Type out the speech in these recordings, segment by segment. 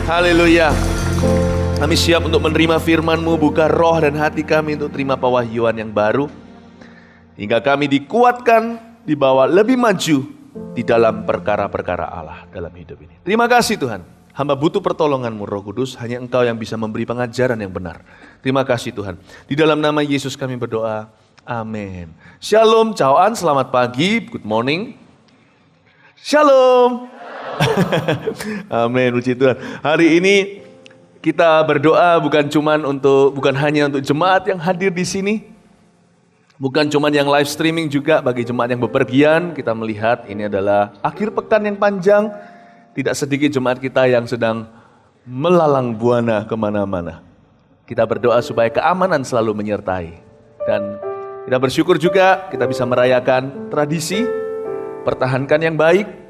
Haleluya. Kami siap untuk menerima firman-Mu, buka roh dan hati kami untuk terima pewahyuan yang baru. Hingga kami dikuatkan, dibawa lebih maju di dalam perkara-perkara Allah dalam hidup ini. Terima kasih Tuhan. Hamba butuh pertolongan-Mu Roh Kudus, hanya Engkau yang bisa memberi pengajaran yang benar. Terima kasih Tuhan. Di dalam nama Yesus kami berdoa. Amin. Shalom, cawaan, selamat pagi, good morning. Shalom. Amin, puji Tuhan. Hari ini kita berdoa bukan hanya untuk jemaat yang hadir di sini, bukan cuma yang live streaming, juga bagi jemaat yang bepergian. Kita melihat ini adalah akhir pekan yang panjang. Tidak sedikit jemaat kita yang sedang melalang buana kemana-mana. Kita berdoa supaya keamanan selalu menyertai. Dan kita bersyukur juga kita bisa merayakan tradisi, pertahankan yang baik.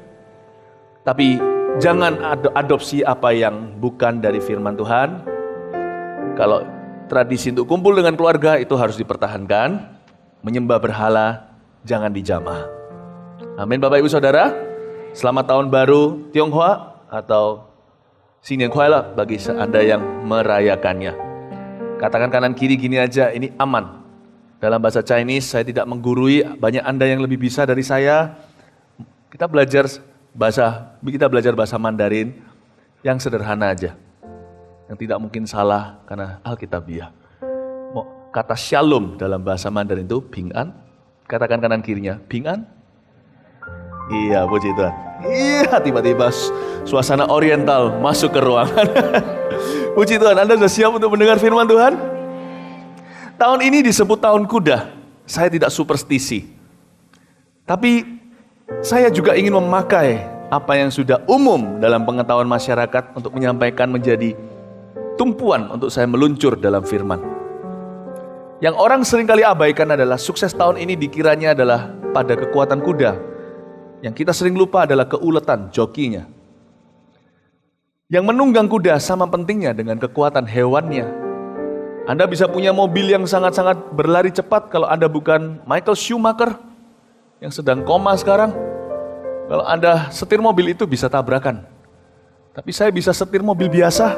Tapi jangan adopsi apa yang bukan dari firman Tuhan. Kalau tradisi untuk kumpul dengan keluarga itu harus dipertahankan. Menyembah berhala jangan dijamah. Amin Bapak Ibu Saudara. Selamat tahun baru Tionghoa atau新年快乐bagi Anda yang merayakannya. Katakan kanan kiri gini aja, ini aman. Dalam bahasa Chinese saya tidak menggurui, banyak Anda yang lebih bisa dari saya. Kita belajar bahasa Mandarin yang sederhana aja. Yang tidak mungkin salah karena Alkitabiah. Kata shalom dalam bahasa Mandarin itu Ping-an. Katakan kanan kirinya, Ping-an. Iya, puji Tuhan. Iya, tiba-tiba suasana oriental masuk ke ruangan. Puji Tuhan, Anda sudah siap untuk mendengar firman Tuhan? Tahun ini disebut tahun kuda. Saya tidak superstisi. Tapi saya juga ingin memakai apa yang sudah umum dalam pengetahuan masyarakat untuk menyampaikan menjadi tumpuan untuk saya meluncur dalam firman. Yang orang seringkali abaikan adalah sukses tahun ini dikiranya adalah pada kekuatan kuda. Yang kita sering lupa adalah keuletan jokinya. Yang menunggang kuda sama pentingnya dengan kekuatan hewannya. Anda bisa punya mobil yang sangat-sangat berlari cepat kalau Anda bukan Michael Schumacher yang sedang koma sekarang. Kalau Anda setir mobil itu bisa tabrakan. Tapi saya bisa setir mobil biasa.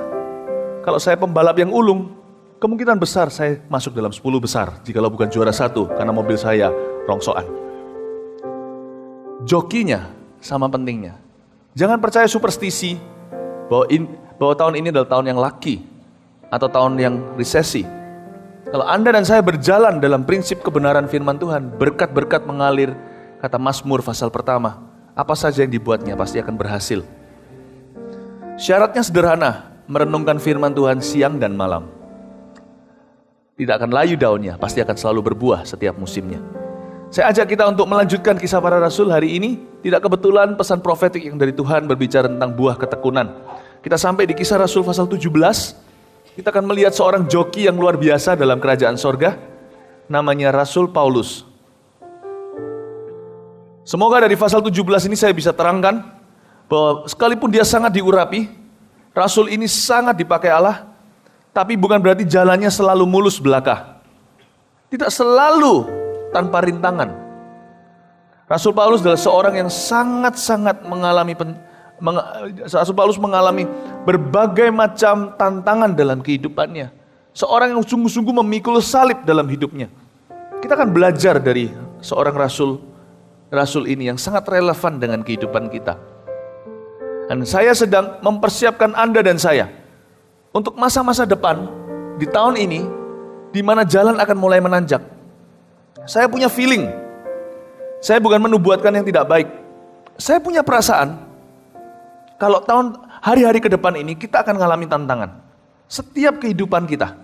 Kalau saya pembalap yang ulung, kemungkinan besar saya masuk dalam 10 besar. Jikalau bukan juara 1, karena mobil saya rongsokan. Jokinya sama pentingnya. Jangan percaya superstisi bahwa tahun ini adalah tahun yang lucky atau tahun yang resesi. Kalau Anda dan saya berjalan dalam prinsip kebenaran firman Tuhan, berkat-berkat mengalir. Kata Mazmur pasal pertama, apa saja yang dibuatnya pasti akan berhasil. Syaratnya sederhana, merenungkan firman Tuhan siang dan malam. Tidak akan layu daunnya, pasti akan selalu berbuah setiap musimnya. Saya ajak kita untuk melanjutkan kisah para rasul hari ini. Tidak kebetulan pesan profetik yang dari Tuhan berbicara tentang buah ketekunan. Kita sampai di kisah Rasul pasal 17. Kita akan melihat seorang joki yang luar biasa dalam kerajaan sorga. Namanya Rasul Paulus. Semoga dari pasal 17 ini saya bisa terangkan bahwa sekalipun dia sangat diurapi, Rasul ini sangat dipakai Allah, tapi bukan berarti jalannya selalu mulus belaka. Tidak selalu tanpa rintangan. Rasul Paulus adalah seorang yang sangat-sangat Rasul Paulus mengalami berbagai macam tantangan dalam kehidupannya. Seorang yang sungguh-sungguh memikul salib dalam hidupnya. Kita akan belajar dari seorang Rasul ini yang sangat relevan dengan kehidupan kita. Dan saya sedang mempersiapkan Anda dan saya untuk masa-masa depan di tahun ini, di mana jalan akan mulai menanjak. Saya punya feeling, saya bukan menubuatkan yang tidak baik. Saya punya perasaan, kalau hari-hari ke depan ini kita akan mengalami tantangan. Setiap kehidupan kita.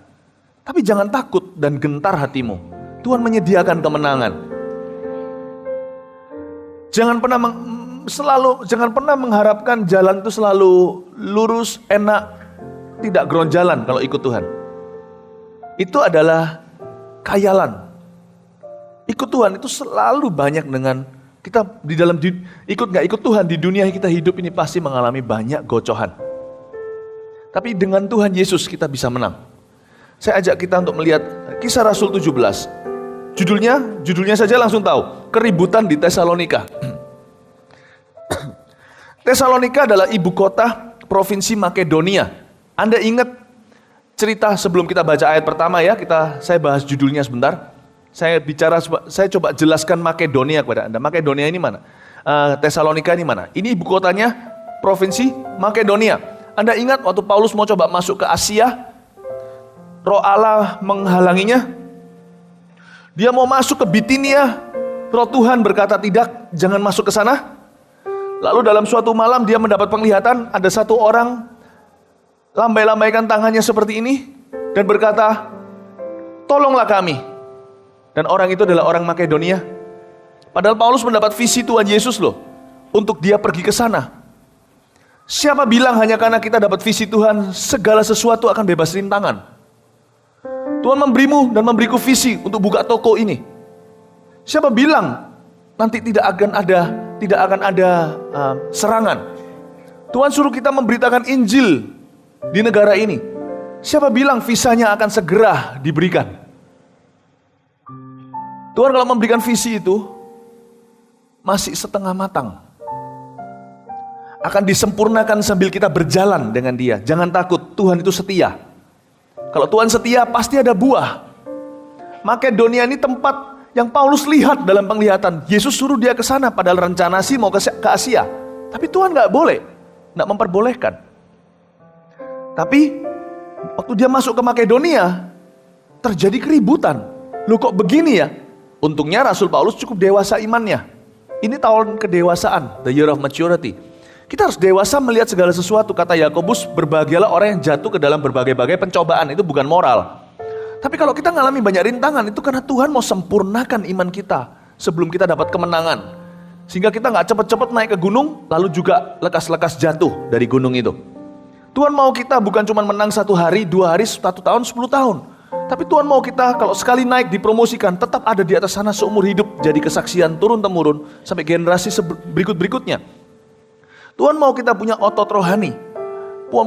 Tapi jangan takut dan gentar hatimu. Tuhan menyediakan kemenangan. Jangan pernah mengharapkan jalan itu selalu lurus, enak, tidak geronjalan kalau ikut Tuhan. Itu adalah khayalan. Ikut Tuhan itu selalu banyak dengan kita ikut nggak ikut Tuhan di dunia yang kita hidup ini pasti mengalami banyak gocohan. Tapi dengan Tuhan Yesus kita bisa menang. Saya ajak kita untuk melihat kisah Rasul 17. Judulnya saja langsung tahu, keributan di Tesalonika. Tesalonika adalah ibu kota provinsi Makedonia. Anda ingat cerita sebelum kita baca ayat pertama ya, saya bahas judulnya sebentar. Saya coba jelaskan Makedonia kepada Anda. Makedonia ini mana? Tesalonika ini mana? Ini ibu kotanya provinsi Makedonia. Anda ingat waktu Paulus mau coba masuk ke Asia, Roh Allah menghalanginya. Dia mau masuk ke Bitinia, Roh Tuhan berkata tidak, jangan masuk ke sana. Lalu dalam suatu malam dia mendapat penglihatan, ada satu orang lambai-lambaikan tangannya seperti ini dan berkata, tolonglah kami. Dan orang itu adalah orang Makedonia. Padahal Paulus mendapat visi Tuhan Yesus loh, untuk dia pergi ke sana. Siapa bilang hanya karena kita dapat visi Tuhan, segala sesuatu akan bebas rintangan. Tuhan memberimu dan memberiku visi untuk buka toko ini. Siapa bilang nanti tidak akan ada serangan. Tuhan suruh kita memberitakan Injil di negara ini. Siapa bilang visanya akan segera diberikan? Tuhan kalau memberikan visi itu masih setengah matang. Akan disempurnakan sambil kita berjalan dengan Dia. Jangan takut, Tuhan itu setia. Kalau Tuhan setia pasti ada buah. Makedonia ini tempat yang Paulus lihat dalam penglihatan. Yesus suruh dia ke sana, padahal rencana sih mau ke Asia. Tapi Tuhan nggak boleh, nggak memperbolehkan. Tapi waktu dia masuk ke Makedonia, terjadi keributan. Loh kok begini ya? Untungnya Rasul Paulus cukup dewasa imannya. Ini tahun kedewasaan, the year of maturity. Kita harus dewasa melihat segala sesuatu. Kata Yakobus, berbahagialah orang yang jatuh ke dalam berbagai-bagai pencobaan. Itu bukan moral. Tapi kalau kita ngalami banyak rintangan, itu karena Tuhan mau sempurnakan iman kita sebelum kita dapat kemenangan. Sehingga kita gak cepat-cepat naik ke gunung, lalu juga lekas-lekas jatuh dari gunung itu. Tuhan mau kita bukan cuma menang 1 hari, 2 hari, 1 tahun, 10 tahun. Tapi Tuhan mau kita kalau sekali naik dipromosikan, tetap ada di atas sana seumur hidup. Jadi kesaksian turun-temurun sampai generasi berikut-berikutnya. Tuhan mau kita punya otot rohani. Tuhan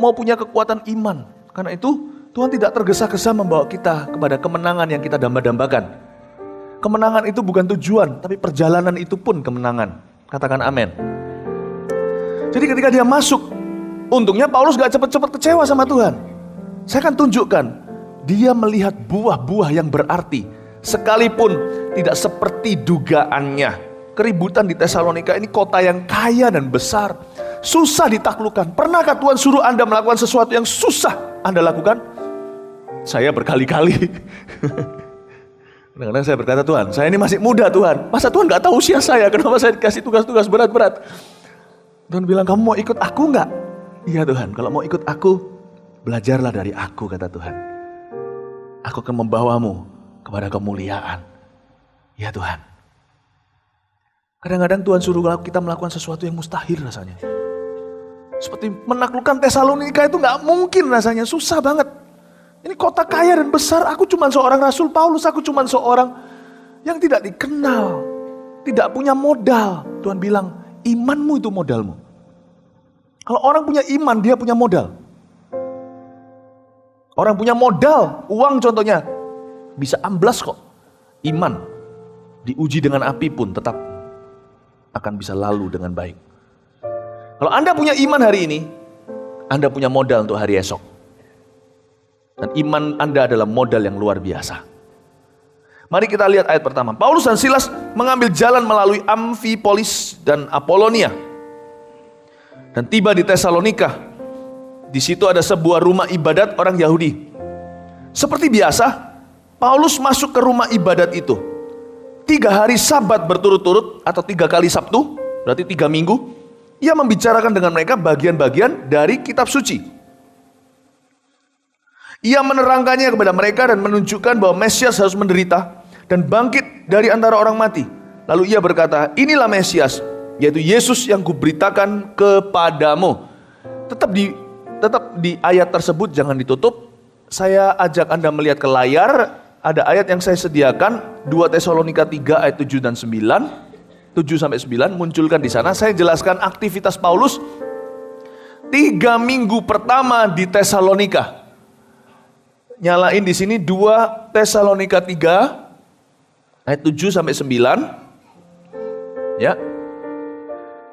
mau punya kekuatan iman. Karena itu Tuhan tidak tergesa-gesa membawa kita kepada kemenangan yang kita damba-dambakan. Kemenangan itu bukan tujuan, tapi perjalanan itu pun kemenangan. Katakan amin. Jadi ketika dia masuk, untungnya Paulus gak cepat-cepat kecewa sama Tuhan. Saya akan tunjukkan, dia melihat buah-buah yang berarti. Sekalipun tidak seperti dugaannya. Keributan di Tesalonika ini kota yang kaya dan besar. Susah ditaklukkan. Pernahkah Tuhan suruh Anda melakukan sesuatu yang susah Anda lakukan? Saya berkali-kali. Kadang-kadang saya berkata, Tuhan, saya ini masih muda Tuhan. Masa Tuhan gak tahu usia saya? Kenapa saya dikasih tugas-tugas berat-berat? Tuhan bilang, kamu mau ikut aku gak? Iya Tuhan, kalau mau ikut aku, belajarlah dari aku, kata Tuhan. Aku akan membawamu kepada kemuliaan. Ya Tuhan. Kadang-kadang Tuhan suruh kita melakukan sesuatu yang mustahil rasanya. Seperti menaklukkan Tesalonika itu gak mungkin rasanya, susah banget. Ini kota kaya dan besar, aku cuma seorang Rasul Paulus, aku cuma seorang yang tidak dikenal, tidak punya modal. Tuhan bilang, imanmu itu modalmu. Kalau orang punya iman, dia punya modal. Orang punya modal, uang contohnya, bisa amblas kok. Iman, diuji dengan api pun tetap akan bisa lalu dengan baik. Kalau Anda punya iman hari ini, Anda punya modal untuk hari esok. Dan iman Anda adalah modal yang luar biasa. Mari kita lihat ayat pertama. Paulus dan Silas mengambil jalan melalui Amfipolis dan Apolonia. Dan tiba di Tesalonika. Di situ ada sebuah rumah ibadat orang Yahudi. Seperti biasa, Paulus masuk ke rumah ibadat itu. 3 hari Sabat berturut-turut atau 3 kali Sabtu, berarti 3 minggu. Ia membicarakan dengan mereka bagian-bagian dari kitab suci. Ia menerangkannya kepada mereka dan menunjukkan bahwa Mesias harus menderita dan bangkit dari antara orang mati. Lalu ia berkata, inilah Mesias, yaitu Yesus yang kuberitakan kepadamu. Tetap di ayat tersebut jangan ditutup. Saya ajak Anda melihat ke layar. Ada ayat yang saya sediakan, 2 Tesalonika 3 ayat 7 dan 9. 7-9 munculkan di sana. Saya jelaskan aktivitas Paulus 3 minggu pertama di Tesalonika. Nyalain di sini 2 Tesalonika 3 ayat 7-9. Ya.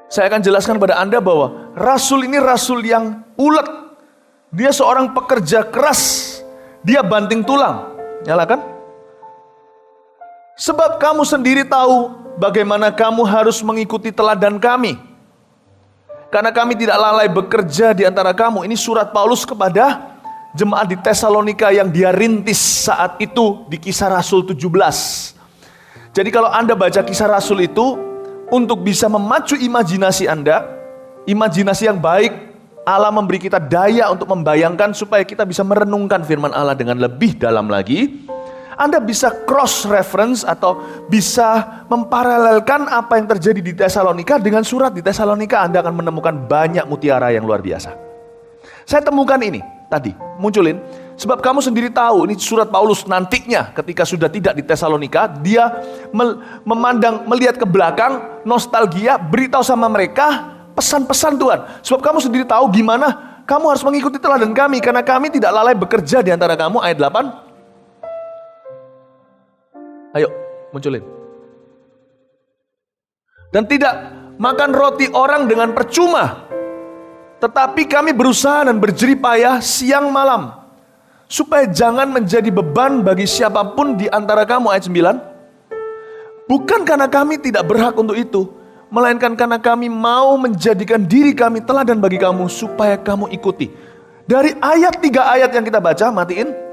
Saya akan jelaskan kepada Anda bahwa rasul ini rasul yang ulet. Dia seorang pekerja keras. Dia banting tulang. Nyalakan? Sebab kamu sendiri tahu bagaimana kamu harus mengikuti teladan kami. Karena kami tidak lalai bekerja di antara kamu. Ini surat Paulus kepada jemaat di Tesalonika yang dia rintis saat itu di Kisah Rasul 17. Jadi kalau Anda baca Kisah Rasul itu, untuk bisa memacu imajinasi Anda, imajinasi yang baik, Allah memberi kita daya untuk membayangkan supaya kita bisa merenungkan firman Allah dengan lebih dalam lagi. Anda bisa cross reference atau bisa memparalelkan apa yang terjadi di Tesalonika dengan surat di Tesalonika. Anda akan menemukan banyak mutiara yang luar biasa. Saya temukan ini tadi, munculin. Sebab kamu sendiri tahu, ini surat Paulus nantinya ketika sudah tidak di Tesalonika, dia memandang, melihat ke belakang, nostalgia, beritahu sama mereka pesan-pesan Tuhan. Sebab kamu sendiri tahu gimana kamu harus mengikuti teladan kami, karena kami tidak lalai bekerja di antara kamu. Ayat 8. Ayo, munculin. Dan tidak makan roti orang dengan percuma, tetapi kami berusaha dan berjerih payah siang malam, supaya jangan menjadi beban bagi siapapun di antara kamu. Ayat 9. Bukan karena kami tidak berhak untuk itu, melainkan karena kami mau menjadikan diri kami teladan bagi kamu, supaya kamu ikuti. Dari ayat 3 ayat yang kita baca, matiin.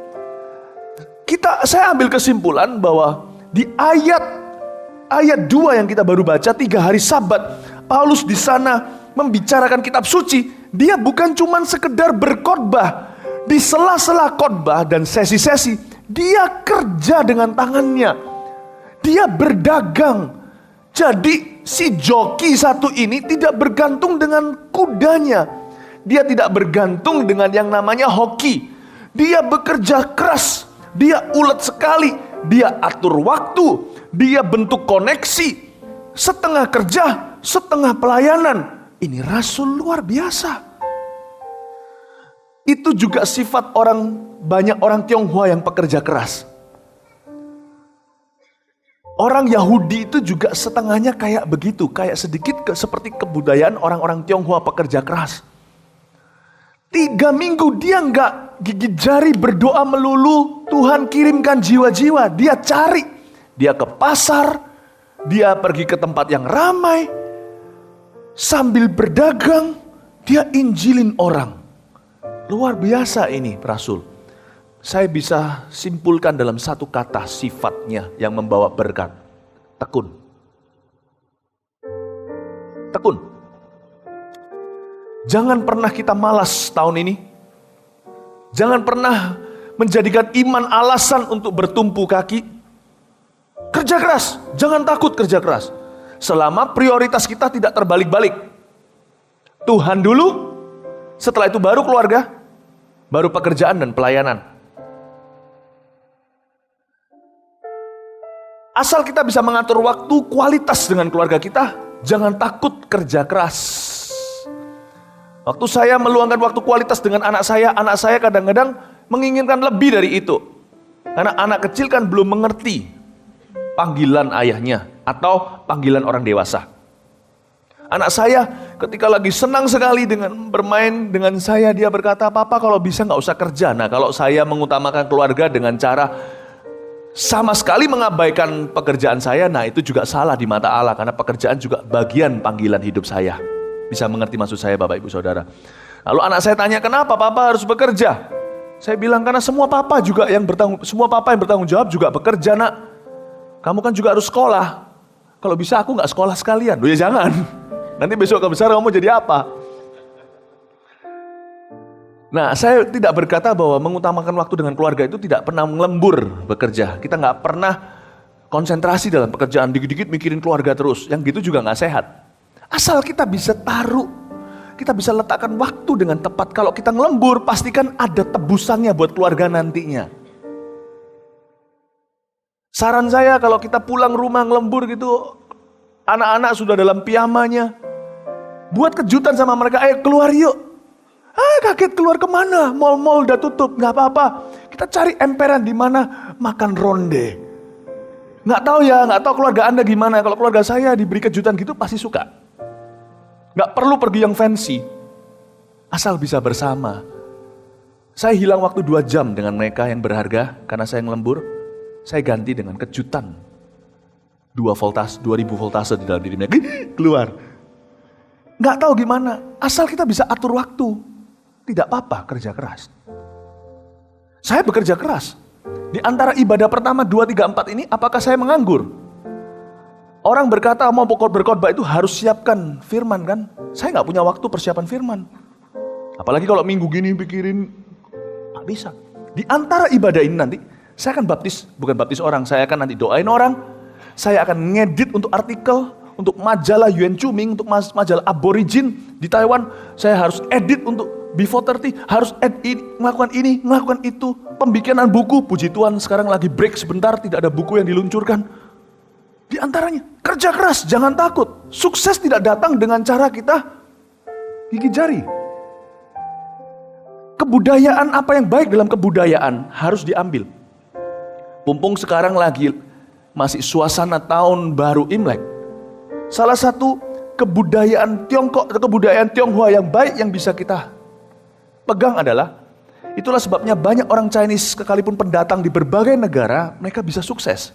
Saya ambil kesimpulan bahwa di ayat 2 yang kita baru baca, 3 hari Sabat, Paulus di sana membicarakan kitab suci. Dia bukan cuma sekedar berkhotbah. Di sela-sela khotbah dan sesi-sesi, dia kerja dengan tangannya. Dia berdagang. Jadi si joki satu ini tidak bergantung dengan kudanya. Dia tidak bergantung dengan yang namanya hoki. Dia bekerja keras. Dia ulet sekali. Dia atur waktu. Dia bentuk koneksi. Setengah kerja, setengah pelayanan. Ini rasul luar biasa. Itu juga sifat banyak orang Tionghoa yang pekerja keras. Orang Yahudi itu juga setengahnya kayak begitu. Kayak sedikit seperti kebudayaan orang-orang Tionghoa pekerja keras. 3 minggu dia nggak gigit jari berdoa melulu, Tuhan kirimkan jiwa-jiwa. Dia cari, dia ke pasar, dia pergi ke tempat yang ramai, sambil berdagang, dia injilin orang. Luar biasa ini rasul. Saya bisa simpulkan dalam satu kata sifatnya yang membawa berkat. Tekun. Tekun. Jangan pernah kita malas tahun ini. Jangan pernah menjadikan iman alasan untuk bertumpu kaki. Kerja keras, jangan takut kerja keras. Selama prioritas kita tidak terbalik-balik. Tuhan dulu, setelah itu baru keluarga, baru pekerjaan dan pelayanan. Asal kita bisa mengatur waktu kualitas dengan keluarga kita, jangan takut kerja keras. Waktu saya meluangkan waktu kualitas dengan anak saya kadang-kadang menginginkan lebih dari itu. Karena anak kecil kan belum mengerti panggilan ayahnya atau panggilan orang dewasa. Anak saya ketika lagi senang sekali dengan bermain dengan saya, dia berkata, "Papa kalau bisa gak usah kerja." Nah, kalau saya mengutamakan keluarga dengan cara sama sekali mengabaikan pekerjaan saya, nah itu juga salah di mata Allah. Karena pekerjaan juga bagian panggilan hidup saya. Bisa mengerti maksud saya Bapak Ibu Saudara. Lalu anak saya tanya, "Kenapa Papa harus bekerja?" Saya bilang, karena semua papa yang bertanggung jawab juga bekerja, Nak. Kamu kan juga harus sekolah. Kalau bisa aku gak sekolah sekalian. Loh ya jangan. Nanti besok ke besar kamu jadi apa? Nah, saya tidak berkata bahwa mengutamakan waktu dengan keluarga itu tidak pernah lembur bekerja. Kita gak pernah konsentrasi dalam pekerjaan, dikit-dikit mikirin keluarga terus. Yang gitu juga gak sehat. Asal kita bisa taruh, kita bisa letakkan waktu dengan tepat. Kalau kita ngelembur, pastikan ada tebusannya buat keluarga nantinya. Saran saya kalau kita pulang rumah ngelembur gitu, anak-anak sudah dalam piyamanya, buat kejutan sama mereka, "Ayo keluar yuk." Kaget keluar kemana? Mall-mall udah tutup, nggak apa-apa. Kita cari emperan di mana makan ronde. Nggak tahu keluarga Anda gimana. Kalau keluarga saya diberi kejutan gitu pasti suka. Gak perlu pergi yang fancy. Asal bisa bersama. Saya hilang waktu 2 jam dengan mereka yang berharga karena saya ngelembur. Saya ganti dengan kejutan. 2000 voltase di dalam diri mereka. Keluar. Gak tahu gimana. Asal kita bisa atur waktu. Tidak apa-apa kerja keras. Saya bekerja keras. Di antara ibadah pertama 2, 3, 4 ini, apakah saya menganggur? Orang berkata mau berkhotbah itu harus siapkan firman kan. Saya gak punya waktu persiapan firman. Apalagi kalau minggu gini pikirin, gak bisa. Di antara ibadah ini nanti, saya akan bukan baptis orang, saya akan nanti doain orang. Saya akan ngedit untuk artikel, untuk majalah Yuan Chuming, untuk majalah Aborigin di Taiwan. Saya harus edit untuk Before 30, harus melakukan ini, melakukan itu. Pembikinan buku, puji Tuhan sekarang lagi break sebentar, tidak ada buku yang diluncurkan. Di antaranya, kerja keras, jangan takut. Sukses tidak datang dengan cara kita gigit jari. Kebudayaan apa yang baik dalam kebudayaan harus diambil. Mumpung sekarang lagi masih suasana tahun baru Imlek. Salah satu kebudayaan Tiongkok, kebudayaan Tionghoa yang baik yang bisa kita pegang adalah, itulah sebabnya banyak orang Chinese sekalipun pendatang di berbagai negara, mereka bisa sukses.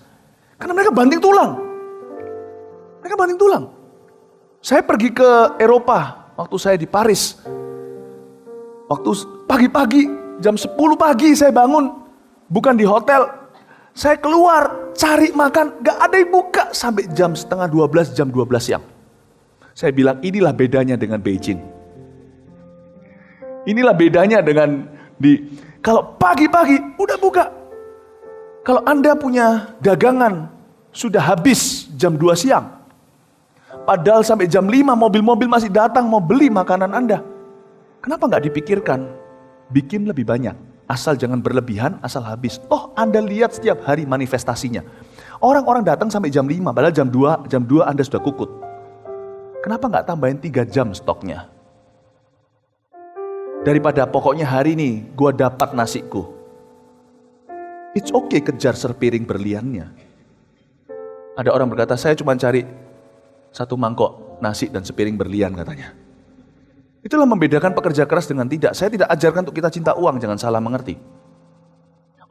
Karena mereka banting tulang. Mereka banting tulang. Saya pergi ke Eropa waktu saya di Paris. Waktu pagi-pagi, jam 10 pagi saya bangun. Bukan di hotel. Saya keluar, cari makan. Gak ada yang buka sampai jam setengah 12, jam 12 siang. Saya bilang inilah bedanya dengan Beijing. Inilah bedanya dengan kalau pagi-pagi udah buka. Kalau Anda punya dagangan sudah habis jam 2 siang. Padahal sampai jam 5 mobil-mobil masih datang mau beli makanan Anda. Kenapa nggak dipikirkan? Bikin lebih banyak. Asal jangan berlebihan, asal habis. Toh Anda lihat setiap hari manifestasinya. Orang-orang datang sampai jam 5, padahal jam 2 Anda sudah kukut. Kenapa nggak tambahin 3 jam stoknya? Daripada pokoknya hari ini gua dapat nasiku. It's okay kejar sepiring berliannya. Ada orang berkata, saya cuma cari 1 mangkok nasi dan sepiring berlian katanya. Itulah membedakan pekerja keras dengan tidak. Saya tidak ajarkan untuk kita cinta uang, jangan salah mengerti.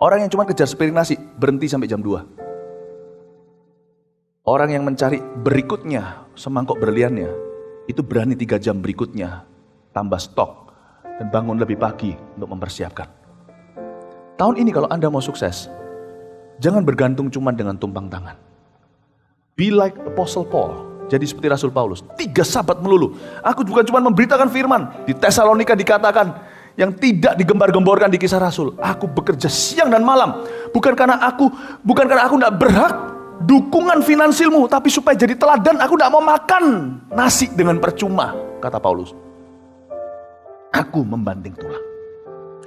Orang yang cuma kejar sepiring nasi, berhenti sampai jam 2. Orang yang mencari berikutnya, semangkok berliannya, itu berani 3 jam berikutnya, tambah stok, dan bangun lebih pagi untuk mempersiapkan. Tahun ini kalau Anda mau sukses, jangan bergantung cuma dengan tumpang tangan. Be like Apostle Paul. Jadi seperti Rasul Paulus, 3 sabat melulu. Aku bukan cuma memberitakan firman. Di Tesalonika dikatakan, yang tidak digembar-gemborkan di Kisah Rasul. Aku bekerja siang dan malam. Bukan karena aku tidak berhak dukungan finansilmu, tapi supaya jadi teladan. Aku tidak mau makan nasi dengan percuma, kata Paulus. Aku membanting tulang.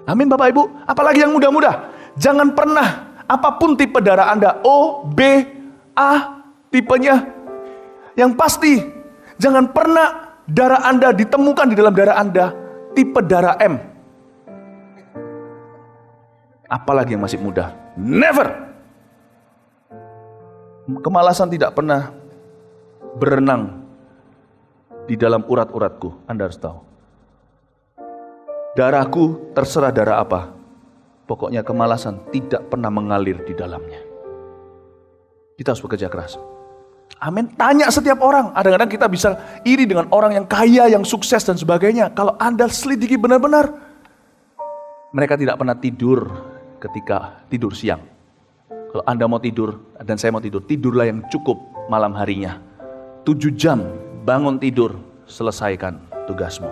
Amin Bapak Ibu. Apalagi yang muda-muda, jangan pernah apapun tipe darah Anda, O, B, A tipenya. Yang pasti, jangan pernah darah Anda ditemukan di dalam darah Anda tipe darah M. Apalagi yang masih muda. Never. Kemalasan tidak pernah berenang di dalam urat-uratku. Anda harus tahu. Darahku terserah darah apa. Pokoknya kemalasan tidak pernah mengalir di dalamnya. Kita harus bekerja keras. Amin. Tanya setiap orang. Kadang-kadang kita bisa iri dengan orang yang kaya, yang sukses dan sebagainya. Kalau Anda selidiki benar-benar, mereka tidak pernah tidur ketika tidur siang. Kalau Anda mau tidur dan saya mau tidur, tidurlah yang cukup malam harinya. 7 jam bangun tidur, selesaikan tugasmu.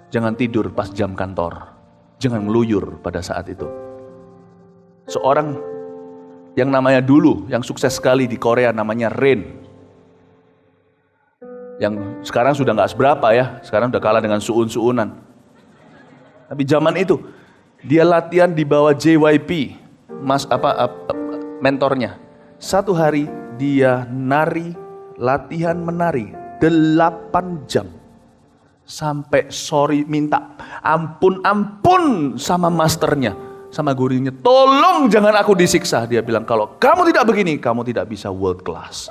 Jangan tidur pas jam kantor. Jangan meluyur pada saat itu. Seorang yang namanya dulu, yang sukses sekali di Korea namanya Rain. Yang sekarang sudah nggak seberapa ya, sekarang udah kalah dengan suun-suunan. Tapi zaman itu, dia latihan di bawah JYP, mentornya. Satu hari dia latihan menari 8 jam. Sampai minta ampun sama masternya, sama gurunya. Tolong jangan aku disiksa. Dia bilang, kalau kamu tidak begini, kamu tidak bisa world class.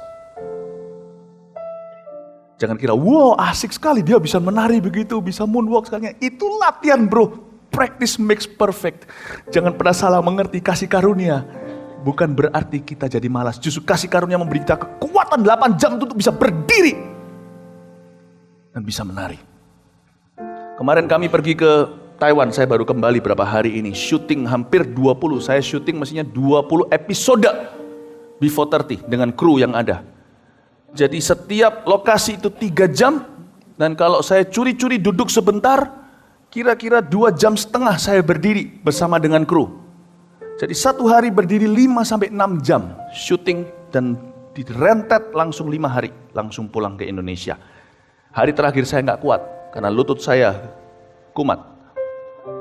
Jangan kira, wow asik sekali dia bisa menari begitu, bisa moonwalk sekalinya. Itu latihan bro, practice makes perfect. Jangan pernah salah mengerti kasih karunia. Bukan berarti kita jadi malas, justru kasih karunia memberi kita kekuatan 8 jam untuk bisa berdiri. Dan bisa menari. Kemarin kami pergi ke Taiwan, saya baru kembali beberapa hari ini. Syuting hampir 20, saya syuting mestinya 20 episode Before 30 dengan kru yang ada. Jadi setiap lokasi itu 3 jam. Dan kalau saya curi-curi duduk sebentar, kira-kira 2,5 jam saya berdiri bersama dengan kru. Jadi satu hari berdiri 5-6 jam syuting dan direntet langsung 5 hari. Langsung pulang ke Indonesia. Hari terakhir saya nggak kuat karena lutut saya kumat.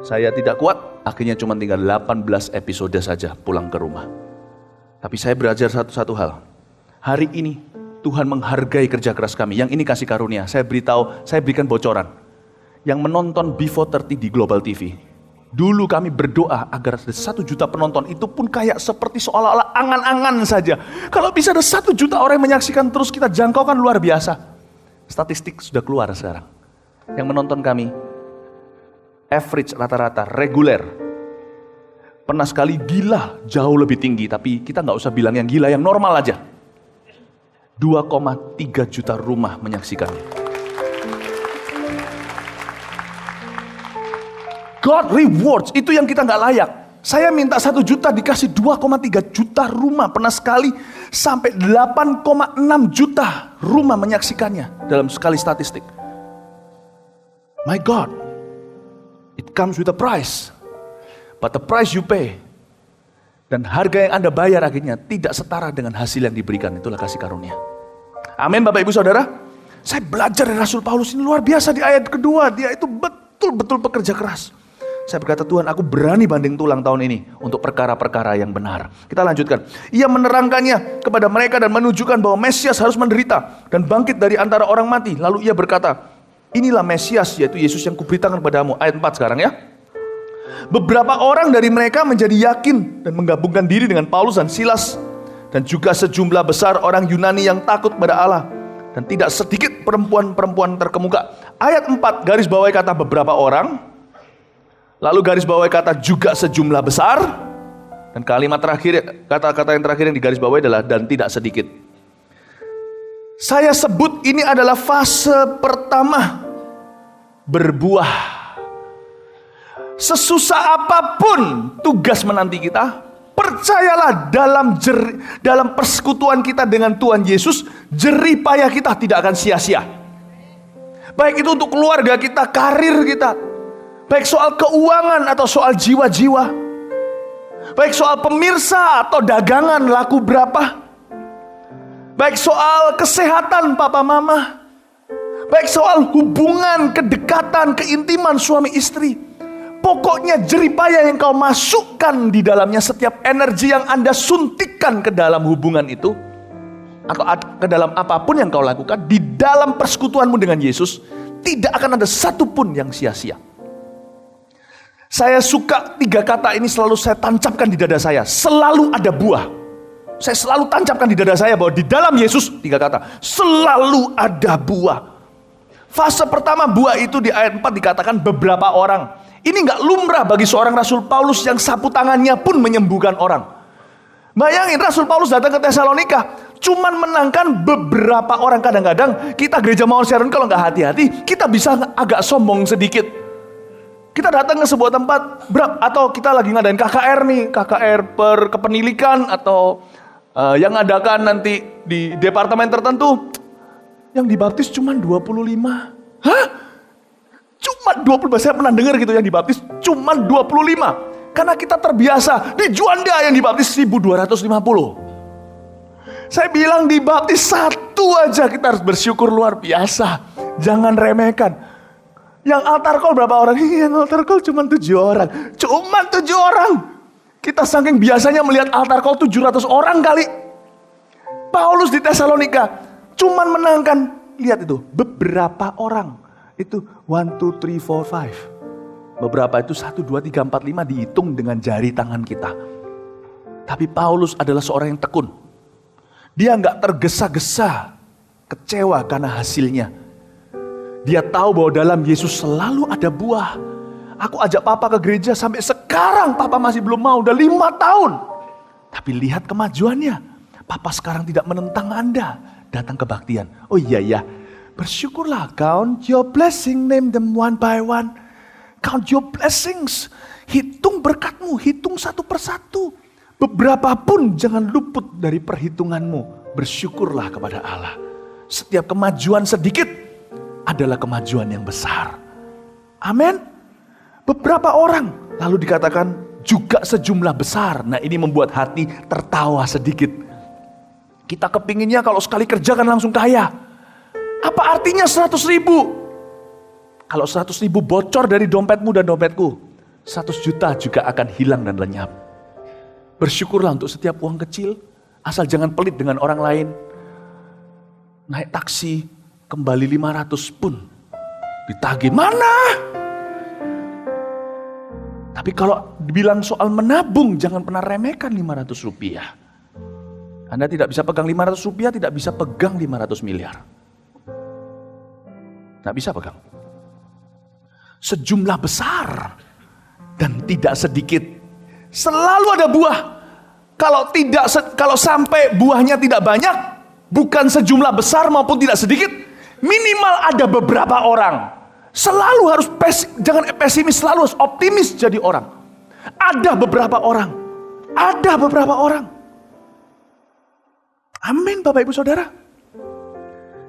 Saya tidak kuat, akhirnya cuma tinggal 18 episode saja pulang ke rumah. Tapi saya belajar satu hal. Hari ini Tuhan menghargai kerja keras kami. Yang ini kasih karunia. Saya beritahu, saya berikan bocoran. Yang menonton Before 30 di Global TV. Dulu kami berdoa agar ada 1 juta penonton. Itu pun kayak seperti seolah-olah angan-angan saja. Kalau bisa ada 1 juta orang yang menyaksikan terus kita jangkau kan luar biasa. Statistik sudah keluar sekarang. Yang menonton kami, average rata-rata, reguler. Pernah sekali gila jauh lebih tinggi. Tapi kita nggak usah bilang yang gila, yang normal aja. 2,3 juta rumah menyaksikannya. God rewards, itu yang kita nggak layak. Saya minta 1 juta dikasih 2,3 juta rumah. Pernah sekali sampai 8,6 juta rumah menyaksikannya dalam sekali statistik. My God, it comes with a price. But the price you pay, dan harga yang Anda bayar akhirnya tidak setara dengan hasil yang diberikan. Itulah kasih karunia. Amin Bapak Ibu Saudara. Saya belajar dari Rasul Paulus ini luar biasa di ayat kedua. Dia itu betul-betul pekerja keras. Saya berkata, Tuhan aku berani banding tulang tahun ini untuk perkara-perkara yang benar. Kita lanjutkan. Ia menerangkannya kepada mereka dan menunjukkan bahwa Mesias harus menderita dan bangkit dari antara orang mati. Lalu ia berkata, inilah Mesias, yaitu Yesus yang kuberitakan kepadamu. Ayat 4 sekarang ya. Beberapa orang dari mereka menjadi yakin dan menggabungkan diri dengan Paulus dan Silas. Dan juga sejumlah besar orang Yunani yang takut pada Allah. Dan tidak sedikit perempuan-perempuan terkemuka. Ayat 4 garis bawahi kata beberapa orang. Lalu garis bawahi kata juga sejumlah besar. Dan kalimat terakhir, kata-kata yang terakhir yang digaris bawahi adalah dan tidak sedikit. Saya sebut ini adalah fase pertama berbuah. Sesusah apapun tugas menanti kita, percayalah dalam persekutuan kita dengan Tuhan Yesus, jerih payah kita tidak akan sia-sia. Baik itu untuk keluarga kita, karir kita. Baik soal keuangan atau soal jiwa-jiwa. Baik soal pemirsa atau dagangan laku berapa. Baik soal kesehatan papa mama. Baik soal hubungan, kedekatan, keintiman suami istri. Pokoknya jerih payah yang kau masukkan di dalamnya, setiap energi yang Anda suntikkan ke dalam hubungan itu, atau ke dalam apapun yang kau lakukan, di dalam persekutuanmu dengan Yesus, tidak akan ada satupun yang sia-sia. Saya suka 3 kata ini selalu saya tancapkan di dada saya. Selalu ada buah. Saya selalu tancapkan di dada saya bahwa di dalam Yesus 3 kata. Selalu ada buah. Fase pertama buah itu di ayat 4 dikatakan beberapa orang. Ini gak lumrah bagi seorang Rasul Paulus yang sapu tangannya pun menyembuhkan orang. Bayangin Rasul Paulus datang ke Tesalonika. Cuman menangkan beberapa orang. Kadang-kadang kita gereja Mawar Sharon kalau gak hati-hati, kita bisa agak sombong sedikit. Kita datang ke sebuah tempat, atau kita lagi ngadain KKR nih, KKR kepenilikan, atau yang ngadakan nanti di departemen tertentu, yang dibaptis cuma 25. Hah? Cuma 25, saya pernah dengar gitu yang dibaptis cuma 25. Karena kita terbiasa, di Juanda yang dibaptis 1250. Saya bilang dibaptis 1 aja kita harus bersyukur luar biasa. Jangan remehkan. Yang altar call berapa orang? Yang altar call cuma 7 orang. Cuma 7 orang. Kita saking biasanya melihat altar call 700 orang kali. Paulus di Tesalonika cuman menangkan, lihat itu, beberapa orang. Itu 1, 2, 3, 4, 5. Beberapa itu 1, 2, 3, 4, 5 dihitung dengan jari tangan kita. Tapi Paulus adalah seorang yang tekun. Dia gak tergesa-gesa kecewa karena hasilnya. Dia tahu bahwa dalam Yesus selalu ada buah. Aku ajak papa ke gereja sampai sekarang papa masih belum mau, udah 5 tahun. Tapi lihat kemajuannya. Papa sekarang tidak menentang Anda datang kebaktian. Oh iya ya, bersyukurlah, count your blessing, name them one by one. Count your blessings, hitung berkatmu, hitung satu persatu. Beberapa pun jangan luput dari perhitunganmu. Bersyukurlah kepada Allah. Setiap kemajuan sedikit adalah kemajuan yang besar. Amin. Beberapa orang, lalu dikatakan juga sejumlah besar. Nah ini membuat hati tertawa sedikit. Kita kepinginnya kalau sekali kerja kan langsung kaya. Apa artinya 100 ribu? Kalau 100 ribu bocor dari dompetmu dan dompetku, 100 juta juga akan hilang dan lenyap. Bersyukurlah untuk setiap uang kecil, asal jangan pelit dengan orang lain. Naik taksi, kembali 500 pun ditagih, mana? Tapi kalau dibilang soal menabung, jangan pernah remehkan 500 rupiah. Anda tidak bisa pegang 500 rupiah, tidak bisa pegang 500 miliar. Tidak bisa pegang. Sejumlah besar dan tidak sedikit. Selalu ada buah. Kalau sampai buahnya tidak banyak, bukan sejumlah besar maupun tidak sedikit, minimal ada beberapa orang. Selalu harus jangan pesimis, selalu harus optimis jadi orang. Ada beberapa orang. Ada beberapa orang. Amin Bapak Ibu Saudara.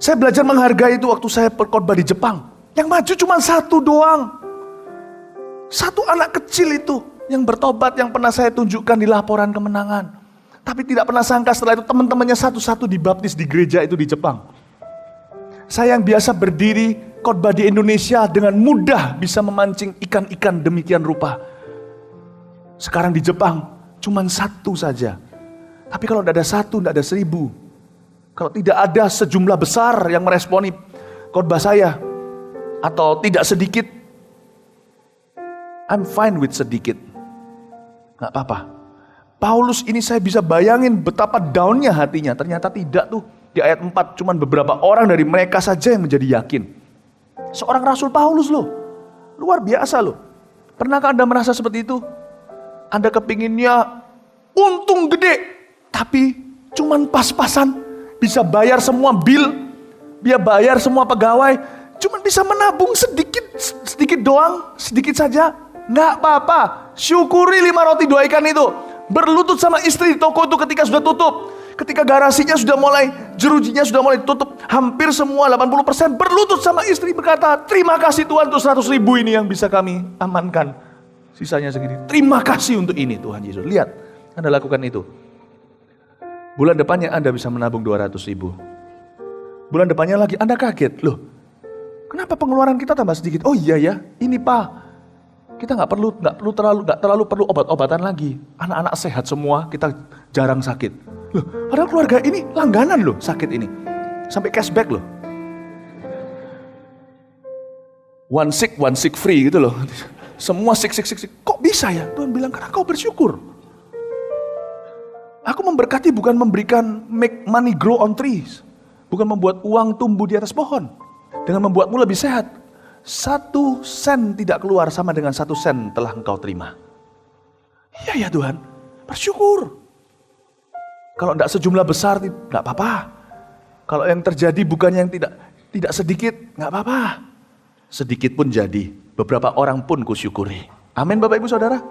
Saya belajar menghargai itu waktu saya berkhotbah di Jepang. Yang maju cuma satu doang. Satu anak kecil itu yang bertobat yang pernah saya tunjukkan di laporan kemenangan. Tapi tidak pernah sangka setelah itu teman-temannya satu-satu dibaptis di gereja itu di Jepang. Saya yang biasa berdiri khotbah di Indonesia dengan mudah bisa memancing ikan-ikan demikian rupa. Sekarang di Jepang cuma satu saja. Tapi kalau tidak ada satu, tidak ada 1000. Kalau tidak ada sejumlah besar yang meresponi khotbah saya, atau tidak sedikit, I'm fine with sedikit. Gak apa-apa. Paulus ini saya bisa bayangin betapa downnya hatinya. Ternyata tidak tuh. Di ayat 4 cuma beberapa orang dari mereka saja yang menjadi yakin. Seorang Rasul Paulus loh. Luar biasa loh. Pernahkah Anda merasa seperti itu? Anda kepinginnya untung gede. Tapi cuman pas-pasan. Bisa bayar semua bill. Dia bayar semua pegawai. Cuman bisa menabung sedikit doang. Sedikit saja. Nggak apa-apa. Syukuri 5 roti 2 ikan itu. Berlutut sama istri di toko itu ketika sudah tutup. Ketika garasinya sudah mulai, jerujinya sudah mulai tutup. Hampir semua 80% berlutut sama istri berkata, terima kasih Tuhan untuk 100 ribu ini yang bisa kami amankan. Sisanya segini. Terima kasih untuk ini Tuhan Yesus. Lihat, Anda lakukan itu. Bulan depannya Anda bisa menabung 200 ribu. Bulan depannya lagi Anda kaget. Loh, kenapa pengeluaran kita tambah sedikit? Oh iya ya, ini Pak. Kita nggak terlalu perlu obat-obatan lagi. Anak-anak sehat semua, kita jarang sakit. Loh, padahal keluarga ini langganan loh sakit ini. Sampai cashback loh. One sick free gitu loh. Semua sick. Kok bisa ya? Tuhan bilang karena kau bersyukur. Aku memberkati bukan memberikan make money grow on trees. Bukan membuat uang tumbuh di atas pohon. Dengan membuatmu lebih sehat. 1 sen tidak keluar sama dengan 1 sen telah engkau terima. Iya ya Tuhan, bersyukur. Kalau tidak sejumlah besar, tidak apa-apa. Kalau yang terjadi bukan yang tidak sedikit, tidak apa-apa. Sedikit pun jadi, beberapa orang pun kusyukuri. Amin Bapak Ibu Saudara.